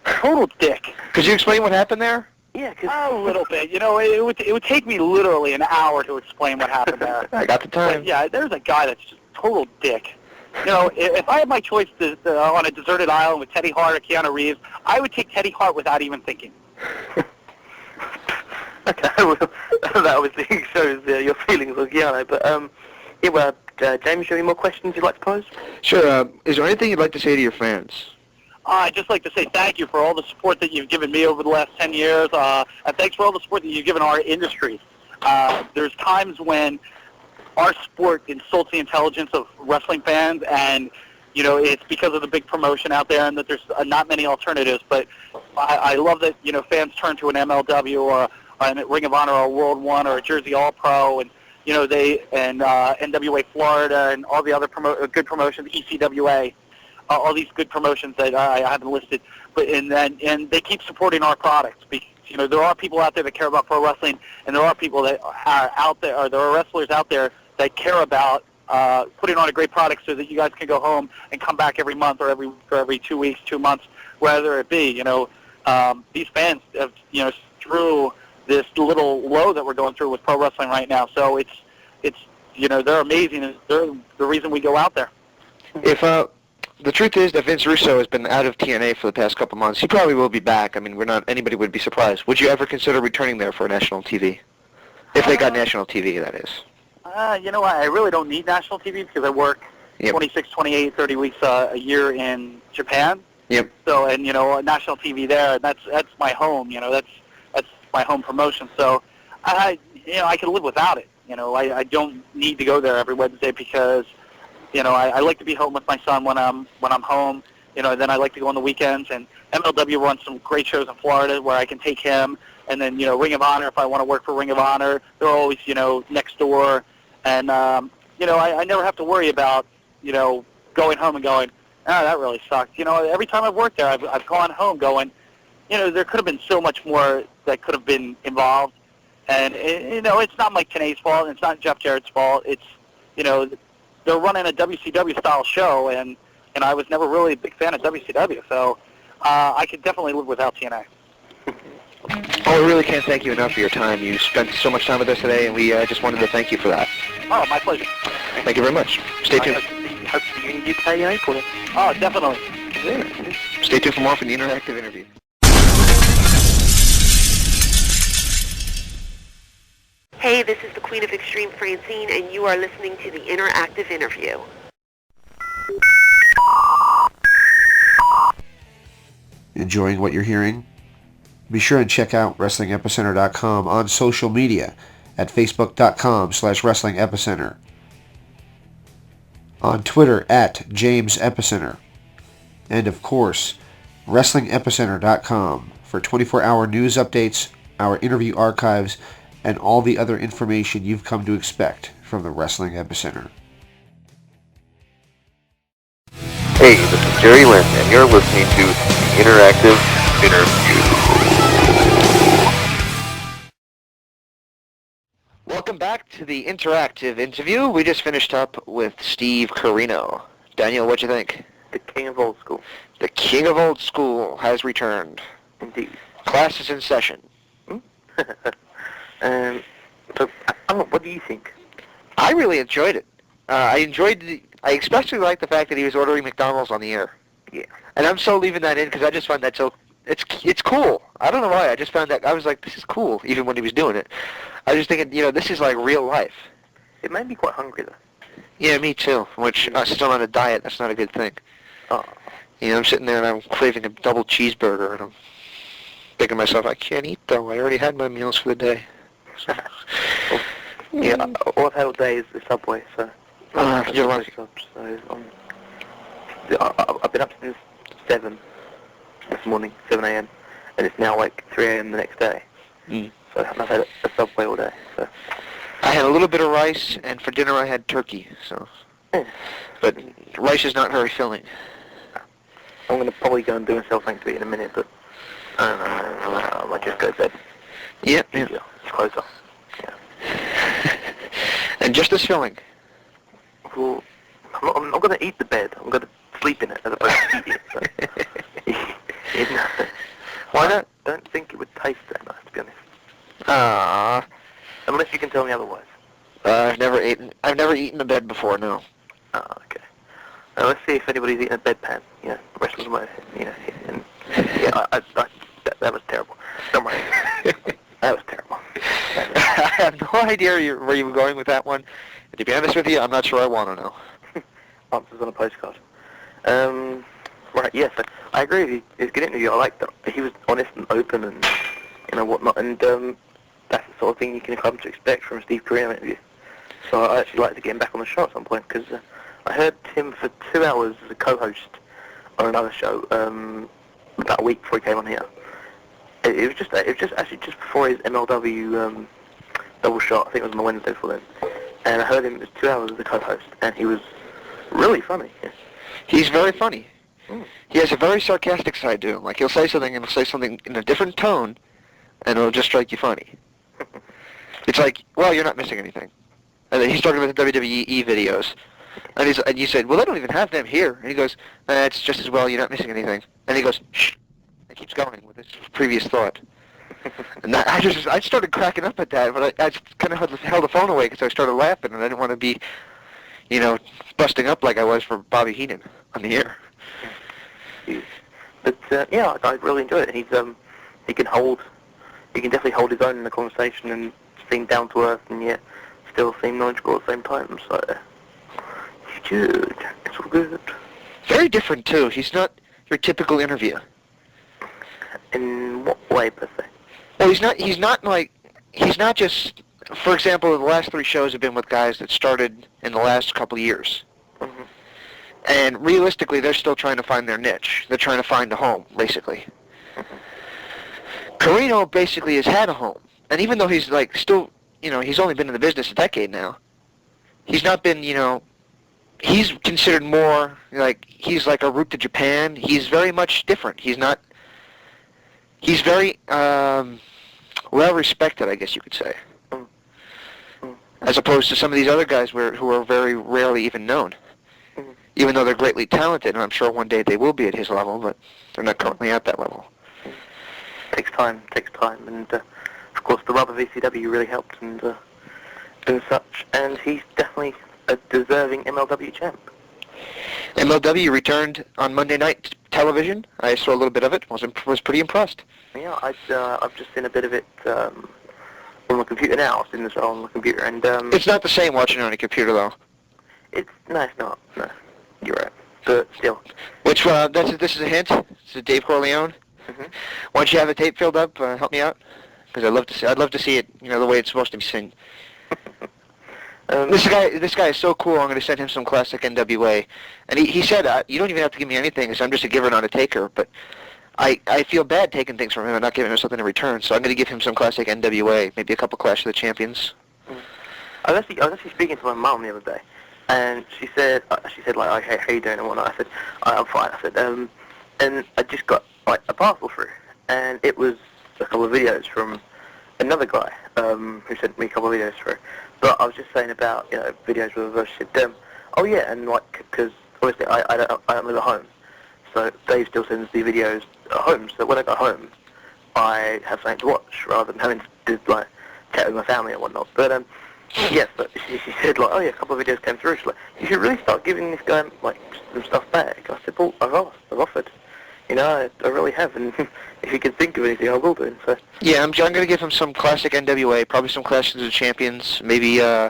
Total dick. Could you explain what happened there? Yeah, because A little bit. You know, it would take me literally an hour to explain what happened there. I got the time. But yeah, there's a guy that's just a total dick. You know, if I had my choice on a deserted island with Teddy Hart or Keanu Reeves, I would take Teddy Hart without even thinking. Okay, well, that obviously shows your feelings on Keanu. But yeah, well, James, you have any more questions you'd like to pose? Sure. Is there anything you'd like to say to your fans? I'd just like to say thank you for all the support that you've given me over the last 10 years, and thanks for all the support that you've given our industry. There's times when our sport insults the intelligence of wrestling fans, and, you know, it's because of the big promotion out there and that there's not many alternatives. But I love that, you know, fans turn to an MLW or a Ring of Honor or a World One or a Jersey All-Pro, and, you know, NWA Florida and all the other good promotions, ECWA. All these good promotions that I haven't listed, but and they keep supporting our products because, you know, there are people out there that care about pro wrestling, and there are people that are out there, or there are wrestlers out there that care about putting on a great product so that you guys can go home and come back every month or every 2 weeks, 2 months, whether it be. You know, these fans have, you know, through this little low that we're going through with pro wrestling right now. So it's you know, they're amazing, and they're the reason we go out there. If the truth is that Vince Russo has been out of TNA for the past couple months. He probably will be back. I mean, anybody would be surprised. Would you ever consider returning there for national TV? If they got national TV, that is. You know, I really don't need national TV because I work 26, 28, 30 weeks a year in Japan. Yep. So, and, you know, national TV there, and that's my home. You know, that's my home promotion. So, you know, I can live without it. You know, I don't need to go there every Wednesday because, you know, I like to be home with my son when I'm home. You know, then I like to go on the weekends. And MLW runs some great shows in Florida where I can take him. And then, you know, Ring of Honor, if I want to work for Ring of Honor, they're always, you know, next door. And, you know, I never have to worry about, you know, going home and going, that really sucked. You know, every time I've worked there, I've gone home going, you know, there could have been so much more that could have been involved. And, you know, it's not Mike Tenay's fault. It's not Jeff Jarrett's fault. It's, you know, they're running a WCW-style show, and I was never really a big fan of WCW, so I could definitely live without TNA. Oh, we really can't thank you enough for your time. You spent so much time with us today, and we just wanted to thank you for that. Oh, my pleasure. Thank you very much. Stay tuned. Hope to see you in the UK in April. Oh, definitely. Yeah. Stay tuned for more from the interactive interview. Hey, this is the Queen of Extreme, Francine, and you are listening to the Interactive Interview. Enjoying what you're hearing? Be sure and check out WrestlingEpicenter.com on social media at Facebook.com/WrestlingEpicenter, on Twitter at James Epicenter, and of course, WrestlingEpicenter.com for 24-hour news updates, our interview archives, and all the other information you've come to expect from the Wrestling Epicenter. Hey, this is Jerry Lynn, and you're listening to the Interactive Interview. Welcome back to the interactive interview. We just finished up with Steve Corino. Daniel, what'd you think? The king of old school. The king of old school has returned. Indeed. Class is in session. So, what do you think? I really enjoyed it. I especially liked the fact that he was ordering McDonald's on the air. Yeah. And I'm so leaving that in because I just find that so, it's cool. I don't know why. I just found that, I was like, this is cool, even when he was doing it. I was just thinking, you know, this is like real life. It made me quite hungry, though. Yeah, me too. Which, since I'm on a diet, that's not a good thing. Oh. You know, I'm sitting there and I'm craving a double cheeseburger, and I'm thinking to myself, I can't eat, though. I already had my meals for the day. So, yeah, all I've had all day is the Subway, so... you're lucky. So I've been up since 7 this morning, 7 a.m., and it's now like 3 a.m. the next day. So I've had a Subway all day. So. I had a little bit of rice, and for dinner I had turkey, so... But rice is not very filling. I'm going to probably go and do myself something to eat in a minute, but I don't know, I might just go to bed. Yeah. It's closer. Yeah. And just as filling. Well, I'm not going to eat the bed. I'm going to sleep in it as opposed to eat it. So. Why not? I don't think it would taste that nice, to Ah. Unless you can tell me otherwise. I've never eaten a bed before, no. Oh, okay. Let's see if anybody's eaten a bedpan. Wrestlers might, and that was terrible. Don't worry. That was terrible. I have no idea where you were going with that one. And to be honest with you, I'm not sure I want to know. Answers on a postcard. Right, yes, I agree with you. It was a good interview. I liked that. He was honest and open and, whatnot. And that's the sort of thing you can come to expect from a Steve Corino interview. So I actually like to get him back on the show at some point, because I heard him for 2 hours as a co-host on another show about a week before he came on here. It was just actually just before his MLW double shot. I think it was on the Wednesday before then. And I heard him, it was 2 hours as a co-host, and he was really funny. He's very funny. He has a very sarcastic side to him. Like, he'll say something, and he'll say something in a different tone, and it'll just strike you funny. It's like, well, you're not missing anything. And then he's talking about the WWE videos. And you said, well, they don't even have them here. And he goes, it's just as well, you're not missing anything. And he goes, shh. And keeps going with his previous thought. And I started cracking up at that, but I just kind of held the phone away because I started laughing, and I didn't want to be, busting up like I was for Bobby Heenan on the air. But yeah, I really enjoy it. He can definitely hold his own in the conversation and seem down to earth, and yet still seem knowledgeable at the same time. So he's good. It's all good. Very different too. He's not your typical interviewer. In what way, per se? Well, he's not just. For example, the last 3 shows have been with guys that started in the last couple of years. Mm-hmm. And realistically, they're still trying to find their niche. They're trying to find a home, basically. Mm-hmm. Corino basically has had a home. And even though he's still, he's only been in the business a decade now, he's not been, he's considered more he's like a route to Japan. He's very much different. He's very well respected, I guess you could say. As opposed to some of these other guys who are very rarely even known. Even though they're greatly talented, and I'm sure one day they will be at his level, but they're not currently at that level. Takes time, and of course the rubber VCW really helped and such, and he's definitely a deserving MLW champ. MLW returned on Monday night television. I saw a little bit of it. Was pretty impressed. Yeah, I've just seen a bit of it on my computer now. I've seen this on my computer, and it's not the same watching it on a computer, though. It's not. No, you're right. But still. Which this is a hint. This is Dave Corleone. Mm-hmm. Once you have the tape filled up, help me out, because I'd love to see it. The way it's supposed to be seen. This guy is so cool. I'm going to send him some classic NWA, and he said, you don't even have to give me anything, because I'm just a giver, not a taker. But I feel bad taking things from him and not giving him something in return. So I'm going to give him some classic NWA, maybe a couple Clash of the Champions. I was actually speaking to my mum the other day, and she said like, hey, how you doing and whatnot. I said, I'm fine. I said, and I just got a parcel through, and it was a couple of videos from another guy who sent me a couple of videos through. But I was just saying about videos with us. She said, oh yeah, and because obviously I don't live at home, so Dave still sends the videos at home. So when I go home, I have something to watch rather than having to chat with my family and whatnot. But yes, but she said oh yeah, a couple of videos came through. She's like, you should really start giving this guy some stuff back. I said, well, I've offered. I really have, and if you can think of anything, I will do. So. Yeah, I'm going to give him some classic NWA, probably some Clash of the Champions, maybe, I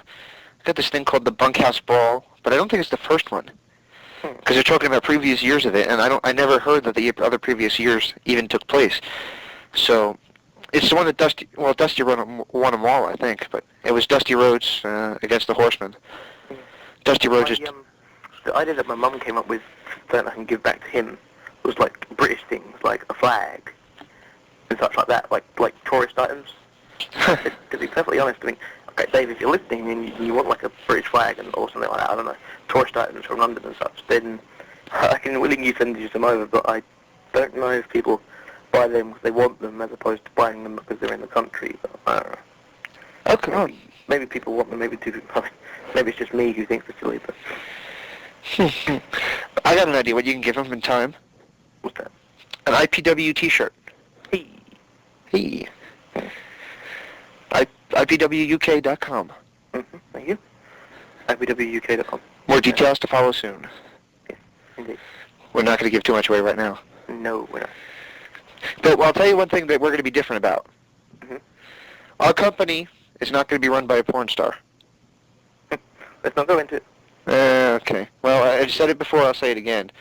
got this thing called the Bunkhouse Brawl, but I don't think it's the first one, because they're talking about previous years of it, and I never heard that the other previous years even took place. So, it's the one that Dusty won them all, I think, but it was Dusty Rhodes against the Horsemen. Dusty Rhodes is... The idea that my mum came up with that I can give back to him was British things, like a flag and such like that, like tourist items. To be perfectly honest, I mean, okay, Dave, if you're listening and you want a British flag or something like that, I don't know, tourist items from London and such, then I can willingly send you some over, but I don't know if people buy them because they want them as opposed to buying them because they're in the country. But I don't know. Okay. Maybe people want them, maybe it's just me who thinks they're silly, but... I got an idea what you can give them in time. What's that? An IPW T-shirt. Hey. Hey. IPWUK.com. Thank you. IPWUK.com. More details to follow soon. Yes, indeed. We're not going to give too much away right now. No, we're not. But I'll tell you one thing that we're going to be different about. Mm-hmm. Our company is not going to be run by a porn star. Let's not go into it. Okay. Well, I said it before, I'll say it again.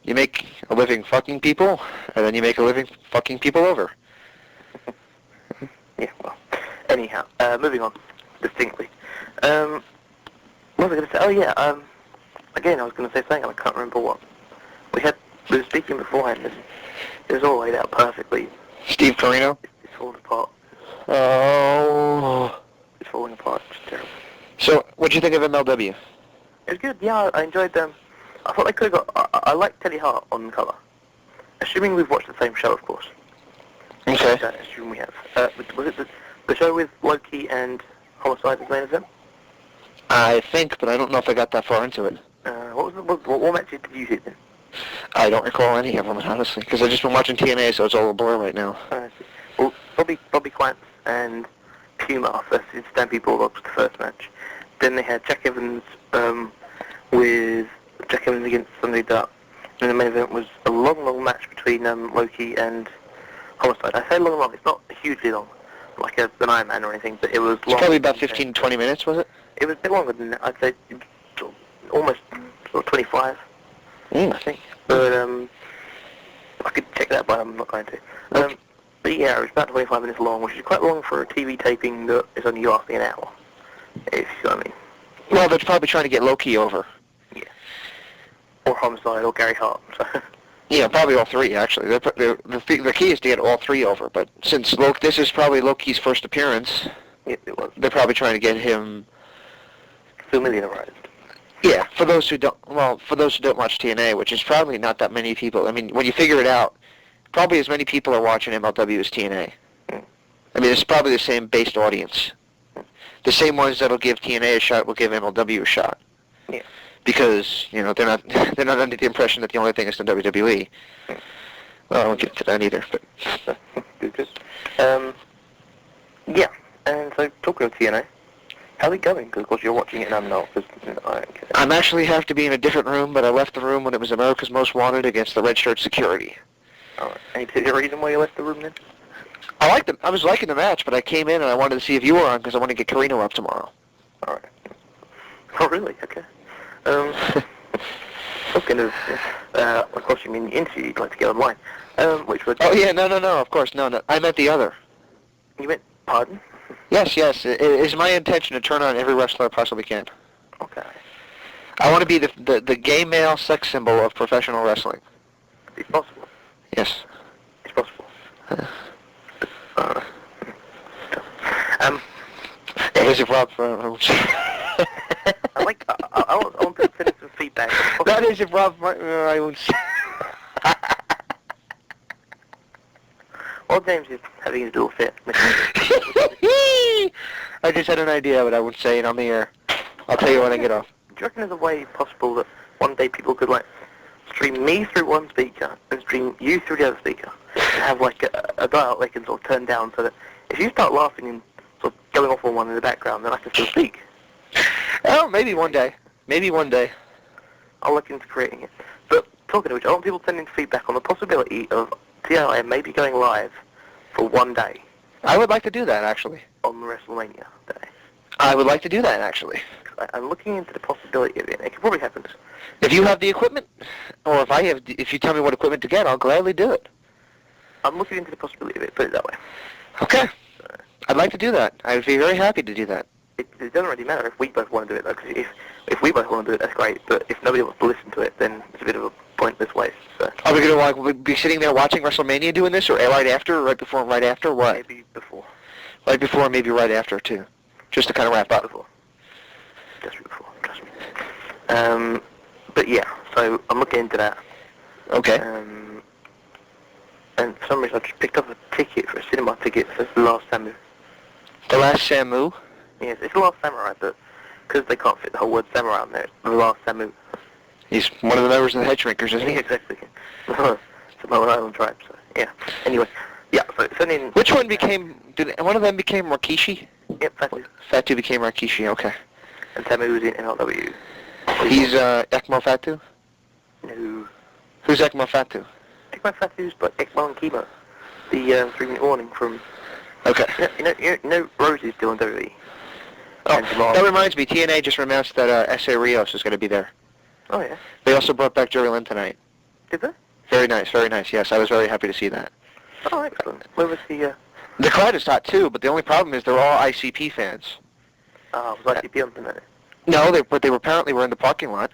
You make a living fucking people, and then you make a living fucking people over. Yeah, well. Anyhow, moving on, distinctly. What was I going to say? Oh, yeah, again, I was going to say something, and I can't remember what. We were speaking beforehand, it was all laid out perfectly. Steve Corino? It's falling apart. Oh. It's falling apart, it's terrible. So, what'd you think of MLW? It was good, yeah, I enjoyed them. I thought they could have got, I like Teddy Hart on cover. Assuming we've watched the same show, of course. Okay. Assume we have. Was it the show with Loki and Homicide as main event? I think, but I don't know if I got that far into it. What matches did you see then? I don't recall any of them, honestly, because I've just been watching TNA, so it's all a blur right now. Well, Bobby Quance and Puma versus Stampede Bulldogs was the first match. Then they had Jack Evans with Jack Evans against Sunday Dutt. And the main event was a long match between Loki and Homicide. I say long, it's not hugely long, like an Iron Man or anything, but it was long. It's probably about 15, 20 minutes, was it? It was a bit longer than that. I'd say almost 25, I think. But I could check that, but I'm not going to. Okay. But yeah, it was about 25 minutes long, which is quite long for a TV taping that is only lasting an hour, if you know what I mean. Well, they're probably trying to get Loki over. Yeah. Or Homicide, or Gary Hart. So. Yeah, probably all three, actually. The key is to get all three over, but since this is probably Loki's first appearance, It was. they're probably trying to get him familiarized. Yeah, for those who don't watch TNA, which is probably not that many people. I mean, when you figure it out, probably as many people are watching MLW as TNA. I mean, it's probably the same based audience. The same ones that'll give TNA a shot will give MLW a shot. Yeah. Because they're not under the impression that the only thing is the WWE. Well, I won't get into that either. But Good. Yeah, and so talking of TNA, how's it going? Because of course you're watching it and I'm not. I'm actually have to be in a different room, but I left the room when it was America's Most Wanted against the Red Shirt Security. Alright. Any particular reason why you left the room then? I was liking the match, but I came in and I wanted to see if you were on because I want to get Corino up tomorrow. Alright. Oh really? Okay. Talking of, of course you mean the interview you'd like to get online. Which would... Oh yeah, no, of course, no. I meant the other. You meant, pardon? Yes. It is my intention to turn on every wrestler I possibly can. Okay. I want to be the gay male sex symbol of professional wrestling. It's possible. Yes. It's possible. That is a problem. I want to send some feedback. That is a problem. I won't. Well, James is having his little fit. I just had an idea, but I won't say it on the air. I'll tell you when I get off. Do you reckon there's a way possible that one day people could, stream me through one speaker and stream you through the other speaker and have, a dial they can sort of turn down so that if you start laughing and sort of going off on one in the background, then I can still speak? Oh, maybe one day. I'll look into creating it. But, talking of which, I want people sending feedback on the possibility of TLA maybe going live for one day. I would like to do that, actually. On the WrestleMania day. I would like to do that, actually. I'm looking into the possibility of it. It could probably happen. If you have the equipment, or if you tell me what equipment to get, I'll gladly do it. I'm looking into the possibility of it, put it that way. Okay. I'd like to do that. I'd be very happy to do that. It doesn't really matter if we both want to do it, though, because if we both want to do it, that's great, but if nobody wants to listen to it, then it's a bit of a pointless waste, so. Are we going to be sitting there watching WrestleMania doing this, or right after, or right before, right after, what? Maybe before. Right before, maybe right after, too. Just to kind of wrap up. Before. Just before, trust me. But yeah, so I'm looking into that. Okay. And for some reason I just picked up a ticket for a cinema ticket for The Last Samu. The Last Samu? Yes, it's The Last Samurai, but because they can't fit the whole word samurai on there, it's The Last Samu. He's one of the members of the Head Shrinkers, isn't he? Exactly. It's a Samoan Island tribe, so yeah. Anyway, yeah, so send in... Which one one of them became Rikishi? Yep, Fatu. Fatu became Rikishi, okay. And Samu was in MLW. He's Ekmo Fatu? No. Who's Ekmo Fatu? Ekmo Fatu's but Ekmo and Kimo. The 3-minute warning from... Okay. You know Rose is still in WWE. Oh, that reminds me, TNA just announced that S.A. Rios is going to be there. Oh, yeah. They also brought back Jerry Lynn tonight. Did they? Very nice, yes. I was very happy to see that. Oh, excellent. Where was the... The crowd is hot, too, but the only problem is they're all ICP fans. Was ICP on tonight? No, but they apparently were in the parking lot.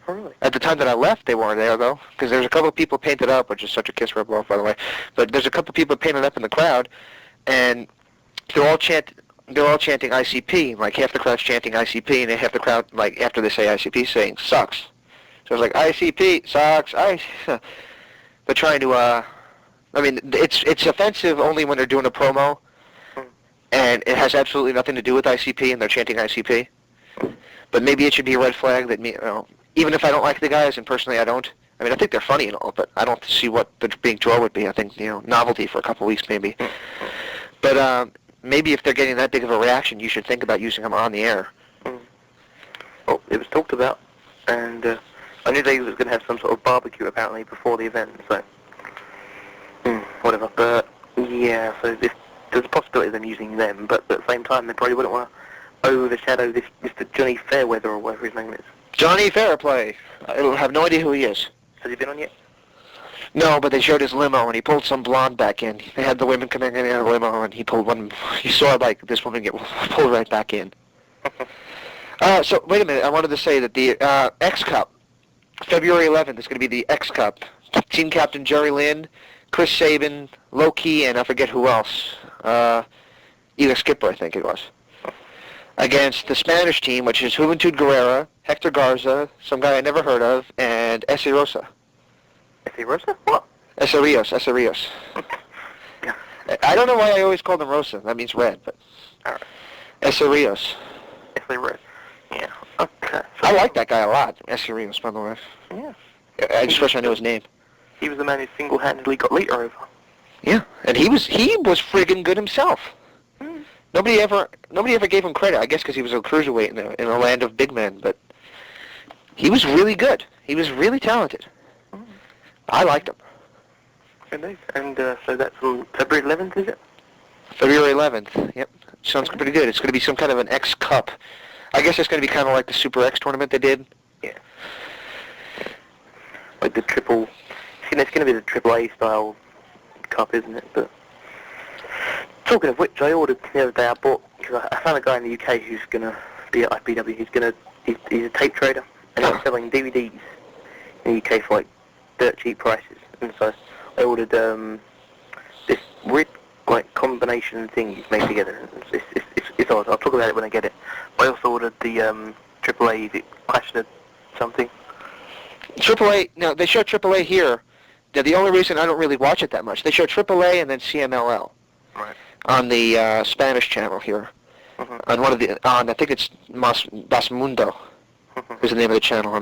Oh, really? At the time that I left, they weren't there, though, because there's a couple of people painted up, which is such a kiss rip-off, by the way. But there's a couple of people painted up in the crowd, and they're all chanting ICP. Like, half the crowd's chanting ICP, and half the crowd, like, after they say ICP, saying, sucks. So it's like, ICP, sucks, They're trying to, I mean, it's offensive only when they're doing a promo, and it has absolutely nothing to do with ICP, and they're chanting ICP. But maybe it should be a red flag that, even if I don't like the guys, and personally I don't, I mean, I think they're funny and all, but I don't see what the big draw would be. I think, novelty for a couple of weeks maybe. But maybe if they're getting that big of a reaction, you should think about using them on the air. Well, it was talked about, and I knew they was going to have some sort of barbecue apparently before the event, so whatever. But yeah, so there's a possibility of them using them, but at the same time they probably wouldn't want to overshadow this Mr. Johnny Fairweather or whatever his name is. Johnny Fairplay. I have no idea who he is. Has he been on yet? No, but they showed his limo, and he pulled some blonde back in. They had the women coming in the limo, and he pulled one. You saw, like, this woman get pulled right back in. So, wait a minute. I wanted to say that the X Cup, February 11th, is going to be the X Cup. Team captain Jerry Lynn, Chris Sabin, Low-Key, and I forget who else. Either Skipper, I think it was. Against the Spanish team, which is Juventud Guerrera, Hector Garza, some guy I never heard of, and Ese Rosa. Ese Rosa? What? Ese Rios. I don't know why I always call them Rosa. That means red, but... Alright. Ese Rios. Ese Rosa. Yeah. Okay. I like that guy a lot, Ese Rios, by the way. Yeah. I just wish I knew his name. He was the man who single-handedly got Lita over. Yeah, and he was friggin' good himself. Nobody ever gave him credit, I guess because he was a cruiserweight in a land of big men, but he was really good. He was really talented. I liked him. Indeed. And so that's on February 11th, is it? February 11th, yep. Sounds pretty good. It's going to be some kind of an X Cup. I guess it's going to be kind of like the Super X tournament they did. Yeah. Like the triple... It's going to be the AAA style cup, isn't it? But talking of which, I ordered the other day, because I found a guy in the UK who's going to be at IPW. He's a tape trader, and he's selling DVDs in the UK for like dirt cheap prices. And so I ordered this weird like combination thing he's made together. It's odd. I'll talk about it when I get it. I also ordered the AAA. Is it Clash of something? AAA. No, they show AAA here. Now, the only reason I don't really watch it that much, they show AAA and then CMLL. Right. On the Spanish channel here. On one of the, I think it's Mas Mundo is the name of the channel.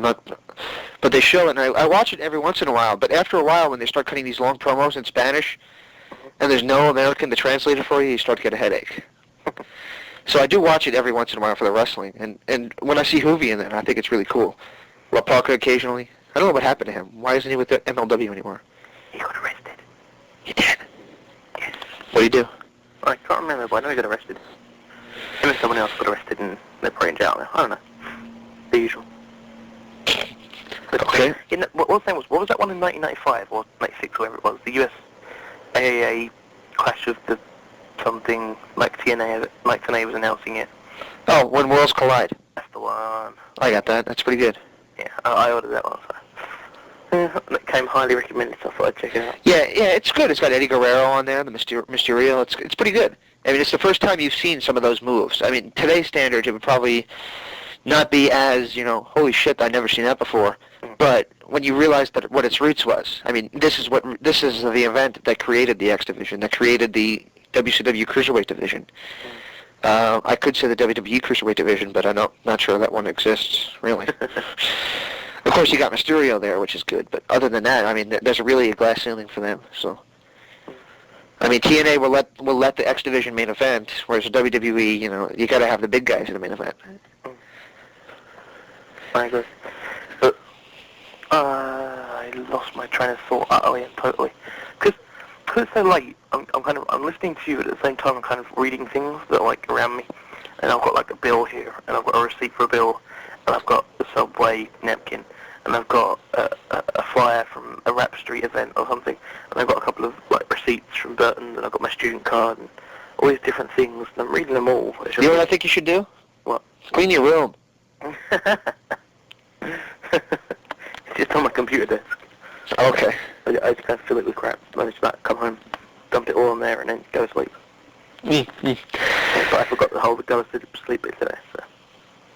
But they show it, and I watch it every once in a while. But after a while, when they start cutting these long promos in Spanish, and there's no American to translate it for you, you start to get a headache. So I do watch it every once in a while for the wrestling, and when I see Hoovy in it, I think it's really cool. Rob Parker occasionally. I don't know what happened to him. Why isn't he with the MLW anymore? He got arrested. He did? Yes. What did he do? I can't remember, but I know he got arrested. Him and someone else got arrested, and they're probably in jail now. I don't know. The usual. Okay. What was that one in 1995 or 96, whatever it was? The US AAA Clash of the something, like TNA was announcing it. Oh, When Worlds Collide. That's the one. I got that. That's pretty good. Yeah, I ordered that one. So. It came highly recommended, so I thought I'd check it out. Yeah, it's good. It's got Eddie Guerrero on there, the Mysterio. It's pretty good. I mean, it's the first time you've seen some of those moves. I mean, today's standards, it would probably not be as, holy shit, I've never seen that before. But when you realize that what its roots was, I mean, this is the event that created the X division, that created the WCW Cruiserweight division. I could say the WWE Cruiserweight division, but I'm not sure that one exists, really. Of course, you got Mysterio there, which is good, but other than that, I mean, there's really a glass ceiling for them, so. I mean, TNA will let the X Division main event, whereas the WWE, you got to have the big guys in the main event. I agree. But I lost my train of thought utterly and totally. Because it's so late, I'm listening to you, but at the same time I'm kind of reading things that are like around me. And I've got like a bill here, and I've got a receipt for a bill, and I've got a Subway napkin, and I've got a flyer from a Rap Street event or something, and I've got a couple of like receipts from Burton, and I've got my student card, and all these different things, and I'm reading them all. You know what I think you should do? What? Clean your room. It's just on my computer desk. Okay. I just kind of fill it with crap. I just about come home, dump it all on there, and then go to sleep. But I forgot the whole go to sleep bit today. So.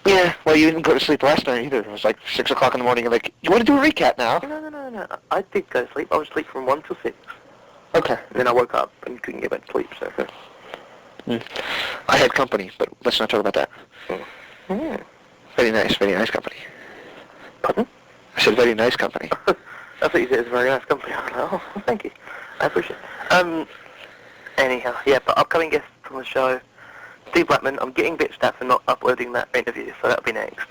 Yeah, well, you didn't go to sleep last night either. It was like 6 o'clock in the morning. You're like, you want to do a recap now? No. I did go to sleep. I was asleep from 1 till 6. Okay. And then I woke up and couldn't get back to sleep, so... I had company, but let's not talk about that. Very nice company. Pardon? I said very nice company. I thought you said it was a very nice company. I was like, oh, thank you. I appreciate it. Anyhow, yeah, but upcoming guests on the show, Steve Blackman. I'm getting bitched at for not uploading that interview, so that'll be next.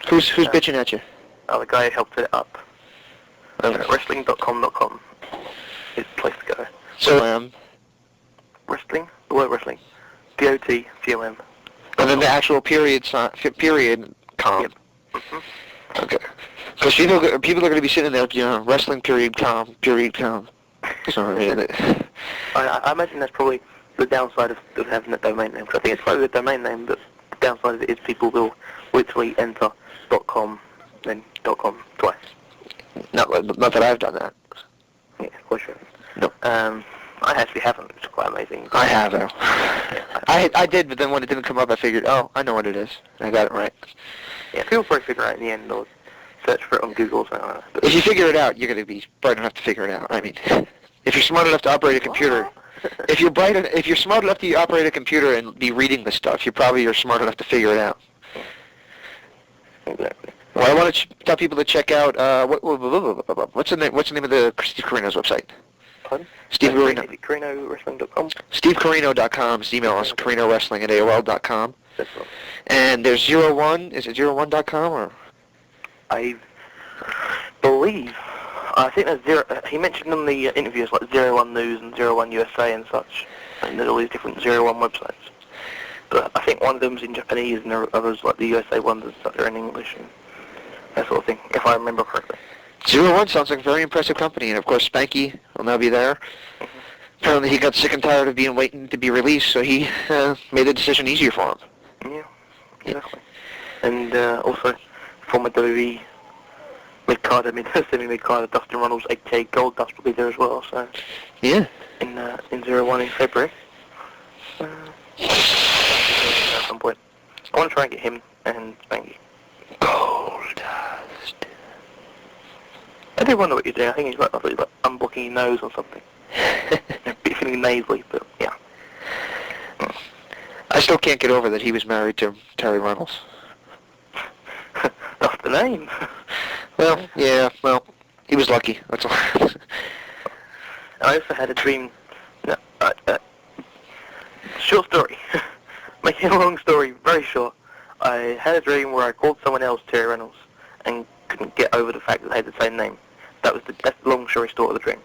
Who's bitching at you? The guy who helped set it up. Wrestling.com.com is the place to go. So, Wrestling? The word wrestling. DOTCOM. And then the actual period com. Yep. Okay. Because people are going to be sitting there, wrestling period com. So, I imagine that's probably the downside of having that domain name. Cause I think it's quite a good domain name, but the downside of it is people will literally enter .com, then .com twice. not that I've done that. Yeah, for sure. No. I actually haven't. It's quite amazing. I have, though. I did, but then when it didn't come up, I figured, oh, I know what it is. I got it right. Yeah, people probably figure it out in the end, or search for it on Google or something like that. But If you figure it out, you're going to be bright enough to figure it out. I mean, if you're smart enough to operate a computer, if you're smart enough to operate a computer and be reading the stuff, you're smart enough to figure it out. Exactly. Well, I want to tell people to check out what's the name of Steve Corino's website? Pardon? Steve Corino. CorinoWrestling.com. SteveCorino.com. Email us CorinoWrestling@AOL.com. That's all. And there's 01. Is it 01.com or? I believe. I think there's zero. He mentioned in the interviews like 01 News and 01 USA and such, and there's all these different 01 websites. But I think one of them's in Japanese and the others, like the USA ones, and such, are in English and that sort of thing, if I remember correctly. 01 sounds like a very impressive company, and of course Spanky will now be there. Apparently he got sick and tired of waiting to be released, so he made the decision easier for him. Yeah, exactly. And also, former WWE semi-mid-card Dustin Runnels, aka Goldust, will be there as well, so... Yeah. In 01 in February. At some point. I want to try and get him and Spanky. Goldust. I do wonder what you're doing. I think he's like unblocking his nose or something. A bit feeling nasally, but yeah. I still can't get over that he was married to Terry Runnels. That's the name. Well, yeah, he was lucky, that's all. I also had a dream. Short story. Making a long story very short. I had a dream where I called someone else Terry Reynolds and couldn't get over the fact that they had the same name. That's the long story of the dream.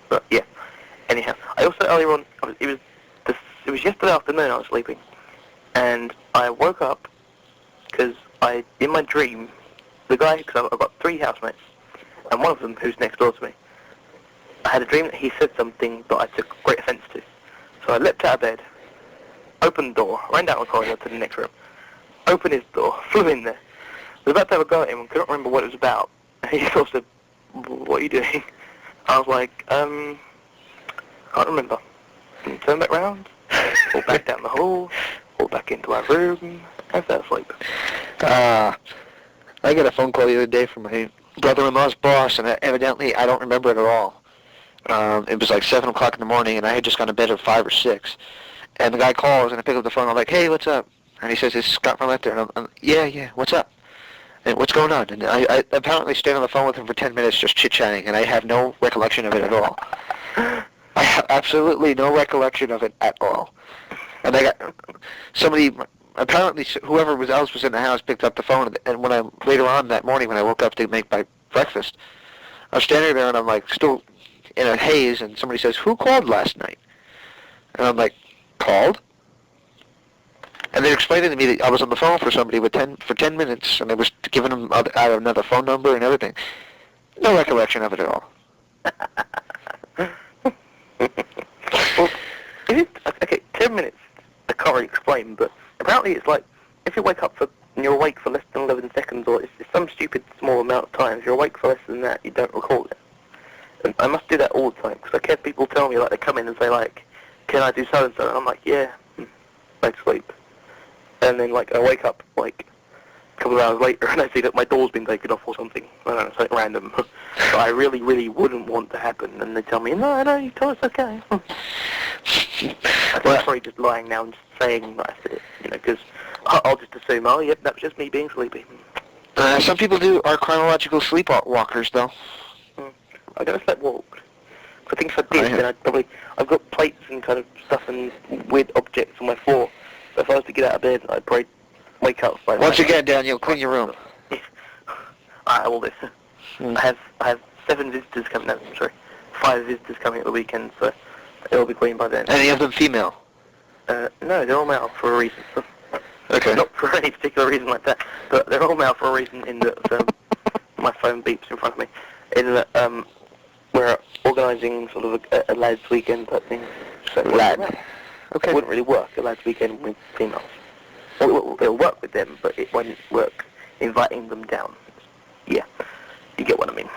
But yeah. Anyhow, I also earlier on, it was yesterday afternoon I was sleeping, and I woke up because in my dream, the guy, because I've got 3 housemates, and one of them who's next door to me, I had a dream that he said something that I took great offence to. So I leapt out of bed, opened the door, ran down the corridor to the next room, opened his door, flew in there. I was about to have a go at him and couldn't remember what it was about. And he sort of said, "What are you doing?" I was like, can't remember. And turned back round, walked back down the hall, walked back into our room, and fell asleep. I got a phone call the other day from my brother-in-law's boss, and evidently I don't remember it at all. It was like 7 o'clock in the morning, and I had just gone to bed at 5 or 6. And the guy calls, and I pick up the phone. I'm like, "Hey, what's up?" And he says, "It's Scott from Lester." And I'm yeah, what's up? And what's going on? And I apparently stayed on the phone with him for 10 minutes just chit-chatting, and I have no recollection of it at all. I have absolutely no recollection of it at all. And I got somebody, apparently whoever else was in the house picked up the phone, and when later on that morning when I woke up to make my breakfast, I was standing there and I'm like still in a haze, and somebody says, "Who called last night?" And I'm like, "Called?" And they're explaining to me that I was on the phone for somebody for 10 minutes, and I was giving them out another phone number and everything. No recollection of it at all. Well, it is, okay, 10 minutes, I can't really explain, but apparently it's like, if you wake up and you're awake for less than 11 seconds, or it's some stupid small amount of time, if you're awake for less than that, you don't record it. And I must do that all the time, because I have people tell me, like, they come in and say, like, "Can I do so-and-so?" And I'm like, "Yeah," I sleep. And then, like, I wake up, like, a couple of hours later, and I see that my door's been taken off or something. I don't know, something random. But I really, really wouldn't want to happen. And they tell me, "No, you told us okay." I think I'm probably just lying now and just saying that I did it, because I'll just assume, "Oh, yep, that was just me being sleepy." Some people are chronological sleepwalkers, though. I don't sleepwalk. I think if I did, then I've got plates and kind of stuff and weird objects on my floor. So if I was to get out of bed, I'd probably wake up. Once again, Daniel, clean your room. I will do. I have 7 visitors coming. No, I'm sorry, 5 visitors coming at the weekend, so it'll be clean by then. Any of them female? No, they're all male for a reason. Okay. Not for any particular reason like that, but they're all male for a reason. In that my phone beeps in front of me. In that we're organising sort of a lads' weekend type thing. So Lad. Okay. It wouldn't really work, a lads' weekend with females. Well, it'll work with them, but it won't work inviting them down. Yeah, you get what I mean.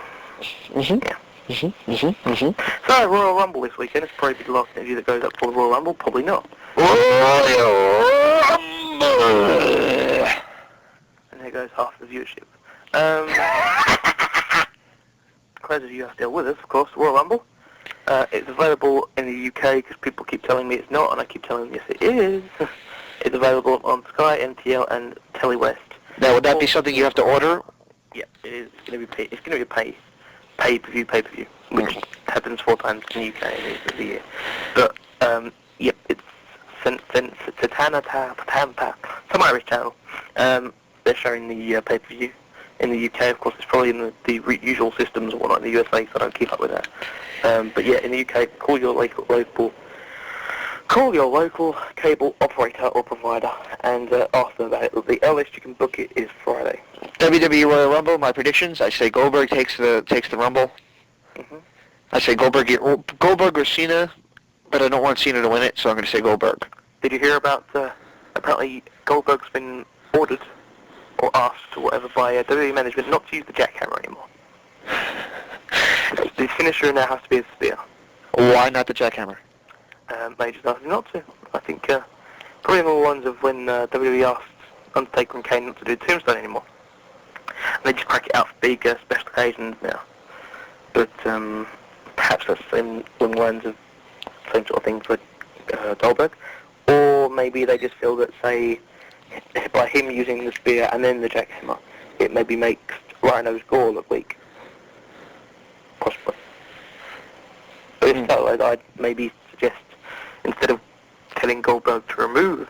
So, Royal Rumble this weekend. It's probably the last interview that goes up for the Royal Rumble. Probably not. Royal Rumble! And there goes half the viewership. For those of you who are still with us, of course, Royal Rumble. It's available in the UK because people keep telling me it's not, and I keep telling them yes it is. It's available on Sky, NTL, and TeleWest. Now, would that be something you have to order? Yeah, it is. It's going to be a pay-per-view, which happens 4 times in the UK every year. But yep, it's some Irish channel. They're showing the pay-per-view. In the UK, of course, it's probably in the usual systems or whatnot in the USA, so I don't keep up with that. But yeah, in the UK, call your local cable operator or provider and ask them about it. The earliest you can book it is Friday. WWE Royal Rumble, my predictions. I say Goldberg takes the Rumble. I say Goldberg or Cena, but I don't want Cena to win it, so I'm going to say Goldberg. Did you hear about, apparently Goldberg's been ordered or asked or whatever by WWE management not to use the jackhammer anymore. The finisher now has to be a spear. Why not the jackhammer? They just asked him not to. I think probably along the lines of when WWE asked Undertaker and Kane not to do Tombstone anymore. And they just crack it out for big special occasions now. But perhaps that's along the lines of same sort of thing for Goldberg. Or maybe they just feel that, say, by him using the spear and then the jackhammer, it maybe makes Rhino's Gore look weak. Possibly. But if so, I'd maybe suggest, instead of telling Goldberg to remove...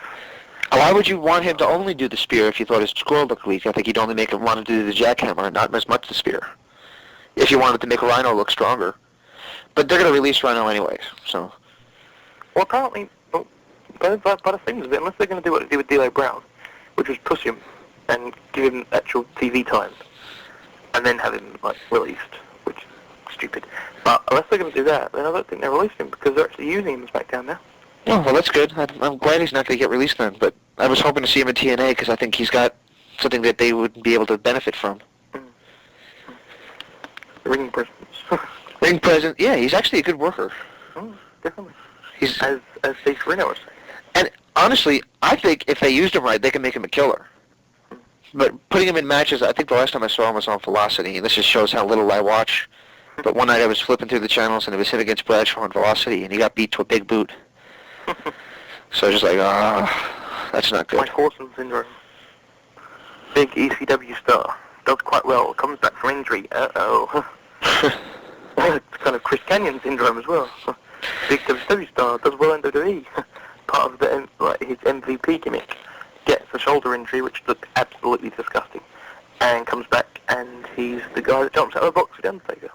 Why would you want him to only do the spear if you thought his score looked weak? I think you'd only make him want to do the jackhammer, not as much the spear. If you wanted to make Rhino look stronger. But they're going to release Rhino anyways, so... Well, apparently, by the things of it, unless they're going to do what they did with D'Lo Brown, which was push him and give him actual TV time, and then have him, like, released, which is stupid. But unless they're going to do that, then I don't think they're releasing him, because they're actually using him in SmackDown now. Oh, well, that's good. I'm glad he's not going to get released then, but I was hoping to see him in TNA, because I think he's got something that they would be able to benefit from. Ring presence. Ring presence, yeah, he's actually a good worker. Definitely. He's As Steve Corino was saying. And honestly, I think if they used him right, they can make him a killer. But putting him in matches, I think the last time I saw him was on Velocity, and this just shows how little I watch. But one night I was flipping through the channels, and it was him against Bradshaw on Velocity, and he got beat to a big boot. So I was just like, that's not good. Mike Horton syndrome. Big ECW star. Does quite well. Comes back from injury. Uh-oh. It's kind of Chris Canyon syndrome as well. Big WWE star does well in WWE. Part of the his MVP gimmick. Gets a shoulder injury, which looked absolutely disgusting, and comes back, and he's the guy that jumps out of the box with the Undertaker.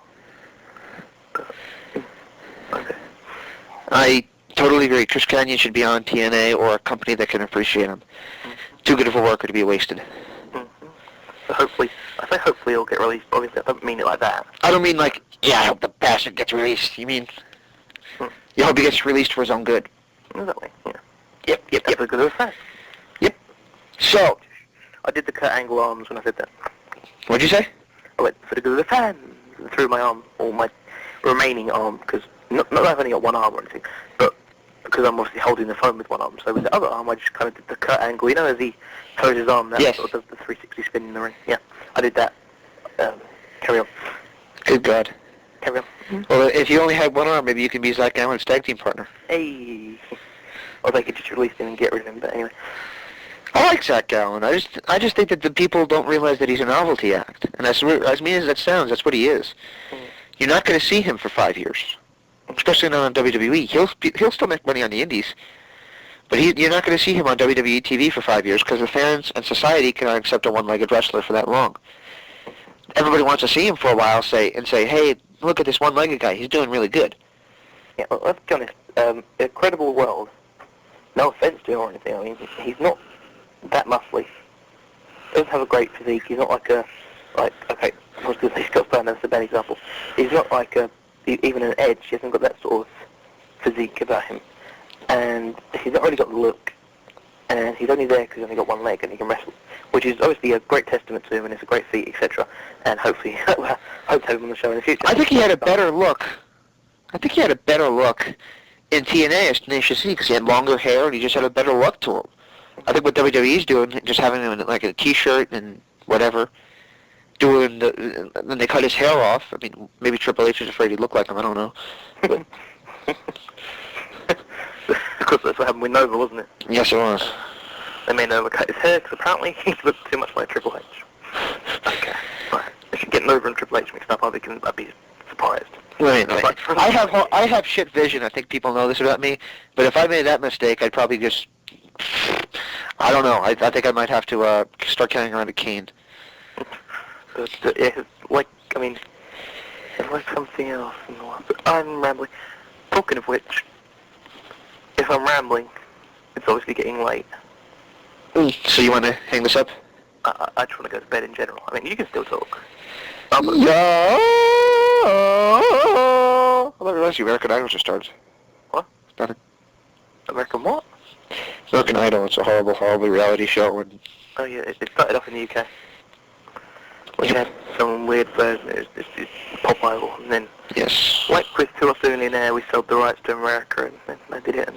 Okay. I totally agree. Chris Kanyon should be on TNA or a company that can appreciate him. Too good of a worker to be wasted. So hopefully, I say hopefully he'll get released. Obviously, I don't mean it like that. I don't mean like, yeah, I hope the bastard gets released. You mean, you hope he gets released for his own good. Exactly, yeah. Yep. For the good of the fans. Yep. So, I did the Kurt Angle arms when I said that. what'd you say? I went for the good of the fans and threw my arm, or my remaining arm, because not that I've only got one arm or anything, but because I'm obviously holding the phone with one arm. So with the other arm, I just kind of did the Kurt Angle. You know, as he throws his arm, that sort of does the 360 spin in the ring. Yeah, I did that. Carry on. Good God. Carry on. Well, if you only had one arm, maybe you could be Zach Allen's tag team partner. Hey. Or they could just release him and get rid of him, but anyway. I like Zach Allen. I just think that the people don't realize that he's a novelty act. And as mean as that sounds, that's what he is. You're not going to see him for 5 years. Especially not on WWE. He'll still make money on the indies. But you're not going to see him on WWE TV for 5 years because the fans and society cannot accept a one-legged wrestler for that long. Everybody wants to see him for a while and say, hey, look at this one-legged guy. He's doing really good. Yeah, well, let's be honest. Incredible World. No offense to him or anything. I mean, he's not that muscly. He doesn't have a great physique. He's not okay, I was going to say Scott Steiner, that's a bad example. He's not even an Edge. He hasn't got that sort of physique about him. And he's not really got the look. And he's only there because he's only got one leg and he can wrestle. Which is obviously a great testament to him and it's a great feat, etc. And hopefully, hope to have him on the show in the future. I think he had a better look. In TNA as Tenacious D because he had longer hair and he just had a better look to him. I think what WWE's doing, just having him in like a t-shirt and whatever, then they cut his hair off. I mean, maybe Triple H was afraid he'd look like him. I don't know. But because that's what happened with Nova, wasn't it? Yes, it was. They made Nova cut his hair because apparently he looked too much like Triple H. Okay, right. If you get Nova and Triple H mixed up, I'd be surprised. Wait. I have shit vision. I think people know this about me. But if I made that mistake, I'd probably just... I don't know. I think I might have to start carrying around a cane. It's like something else. I'm rambling. Talking of which, if I'm rambling, it's obviously getting late. So you want to hang this up? I just want to go to bed in general. I mean, you can still talk. Yeah. I thought the American Idol just started. What? Nothing. American what? American Idol. It's a horrible, horrible reality show. Oh yeah, it started off in the UK. We had some weird version. It's Pop Idol, and then like with Two Australian we sold the rights to America, and I did it.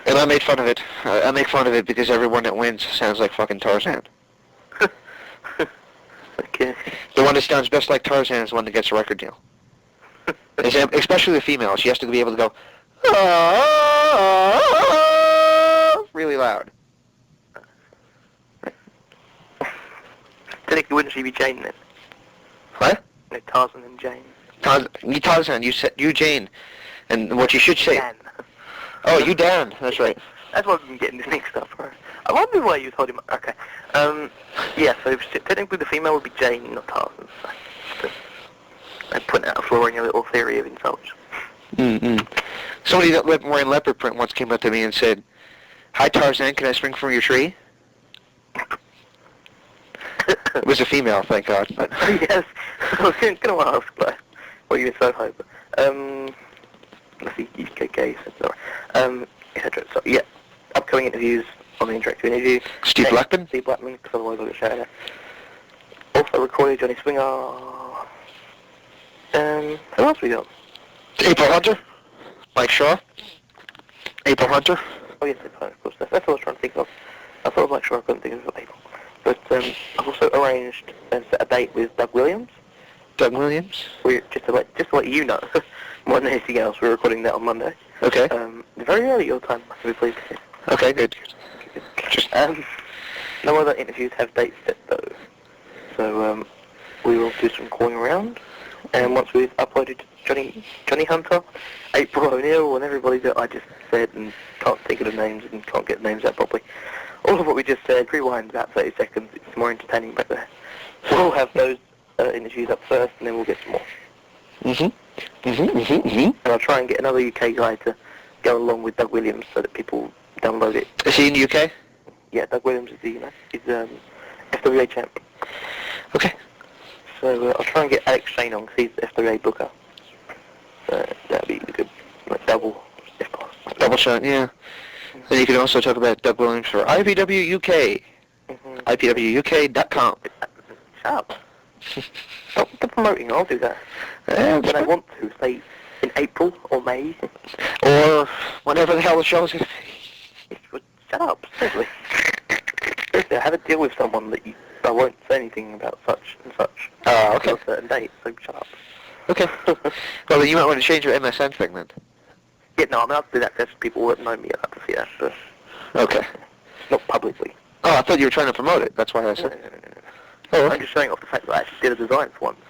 And I made fun of it. I make fun of it because everyone that wins sounds like fucking Tarzan. Okay. The one that sounds best like Tarzan is the one that gets a record deal. Especially the female. She has to be able to go really loud. Technically, wouldn't she be Jane then? What? No, Tarzan and Jane. Tarzan, you Jane. And what you should say... Dan. Oh, you Dan. That's right. That's why I've been getting this mixed up. Right? I wonder why you told him... Okay. Yeah, so technically the female would be Jane, not Tarzan. So I'm putting out a flaw in your little theory of insults. Somebody that lived wearing leopard print once came up to me and said, "Hi Tarzan, can I spring from your tree?" It was a female, thank God. Yes, I was going to ask, but you were so hyper. Let's see, UKK, etc. So yeah, upcoming interviews on the interactive interview. Steve Blackman, because otherwise I'll get shouted at. Also recorded Johnny Swinger. Who else we got? April Hunter, Mike Shaw, April Hunter. Oh yes, of course. That's what I was trying to think of. I thought of Mike Shaw, I couldn't think of the people. But I've also arranged and set a date with Doug Williams. Doug Williams? We're just to let you know, more than anything else, we're recording that on Monday. Okay. Very early your time, I can be pleased to say. Okay, good. No other interviews have dates set though. So we will do some calling around And once we've uploaded Johnny Hunter, April O'Neil, and everybody that I just said and can't think of the names and can't get the names out properly, all of what we just said, rewind about 30 seconds, it's more entertaining back there. We'll have those interviews up first, and then we'll get some more. And I'll try and get another UK guy to go along with Doug Williams so that people download it. Is he in the UK? Yeah, Doug Williams is the FWA champ. Okay. So I'll try and get Alex Shane on, because he's the FWA booker. That'd be a good double, if possible. Double shot, yeah. Then you can also talk about Doug Williams for IPW UK. IPWUK.com. Shut up. Stop promoting, I'll do that. When I want to, say in April or May. Or whenever the hell the show's going to be. Shut up, seriously. Seriously, I have a deal with someone that I won't say anything about such and such. Oh, okay. Until a certain date, so shut up. Okay. Well, then you might want to change your MSN thing then. Yeah, no, I mean, I'll do that. There's people that know me. I'd have to see that, but Okay. not publicly. Oh, I thought you were trying to promote it. That's why I said. No. Oh, I'm okay. just showing off the fact that I actually did a design for once.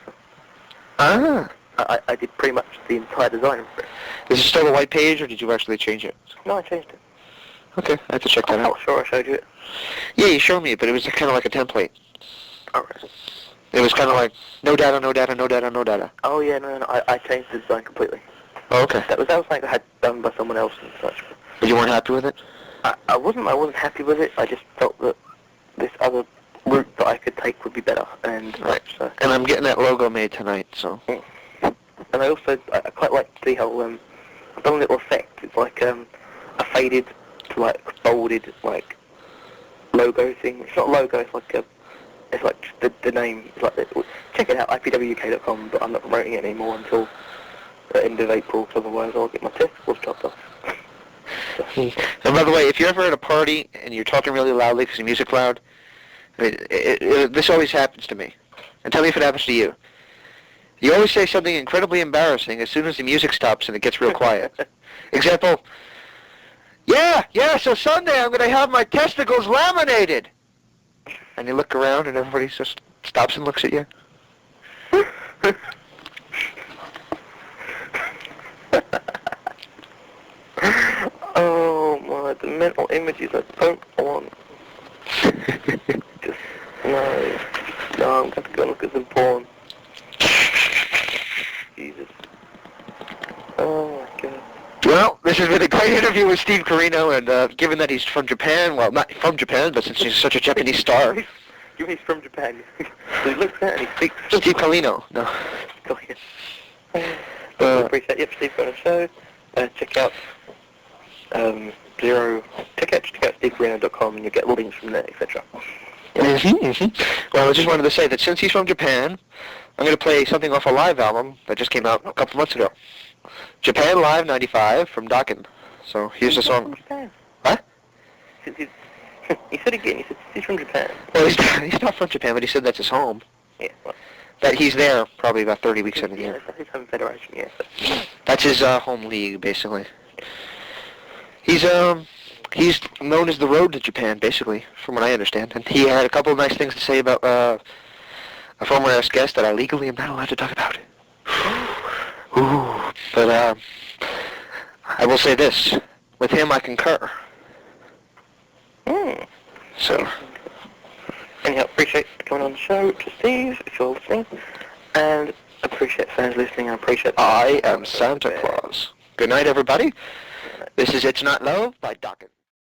Ah. I did pretty much the entire design for it. Is it still a white page, or did you actually change it? No, I changed it. Okay, I have to check that I'm out. not sure I showed you it. Yeah, you showed me it, but it was kind of like a template. Alright. It was kind of like, no data, no data, no data, no data. Oh yeah, no, I changed the design completely. Oh, okay. That was something I had done by someone else and such. But you weren't happy with it? I wasn't happy with it. I just felt that this other route that I could take would be better, and Right. so. And I'm getting that logo made tonight, so. And I quite like to see how I've done a little effect. It's like a faded to like bolded like logo thing. It's not a logo. It's like the name. It's like check it out, IPWUK.com. But I'm not promoting it anymore until the end of April. Because otherwise I'll get my testicles chopped off. And by the way, if you're ever at a party and you're talking really loudly because the music's loud, I mean, this always happens to me. And tell me if it happens to you. You always say something incredibly embarrassing as soon as the music stops and it gets real quiet. Example, yeah, so Sunday I'm going to have my testicles laminated. And you look around and everybody just stops and looks at you. Oh my, the mental images I don't want. Just, no, I'm going to have to go and look at some porn. Jesus. Oh my God. Well, this has been a great interview with Steve Corino, and given that he's from Japan, well, not from Japan, but since he's such a Japanese star. He's from Japan. He looks at and he speaks. Steve Corino, no. I appreciate you, Steve, on the show. Check out check out stevecorino.com and you'll get links from there, etc. Well, I just wanted to say that since he's from Japan, I'm going to play something off a live album that just came out a couple months ago. Japan Live 95 from Dokken. So here's the song. What? He said again, he said he's from Japan. Well, he's not from Japan, but he said that's his home. Yeah. Well, That he's there probably about 30 weeks out of the year. That's his home federation, yeah. So. That's his home league, basically. He's known as the Road to Japan, basically, from what I understand. And he had a couple of nice things to say about a former guest that I legally am not allowed to talk about. Ooh. But I will say this: with him, I concur. So. Anyhow, appreciate coming on the show to Steve, if you're listening, and appreciate fans listening, and appreciate... I am Santa Claus. Good night, everybody. This is It's Not Love by Dokken.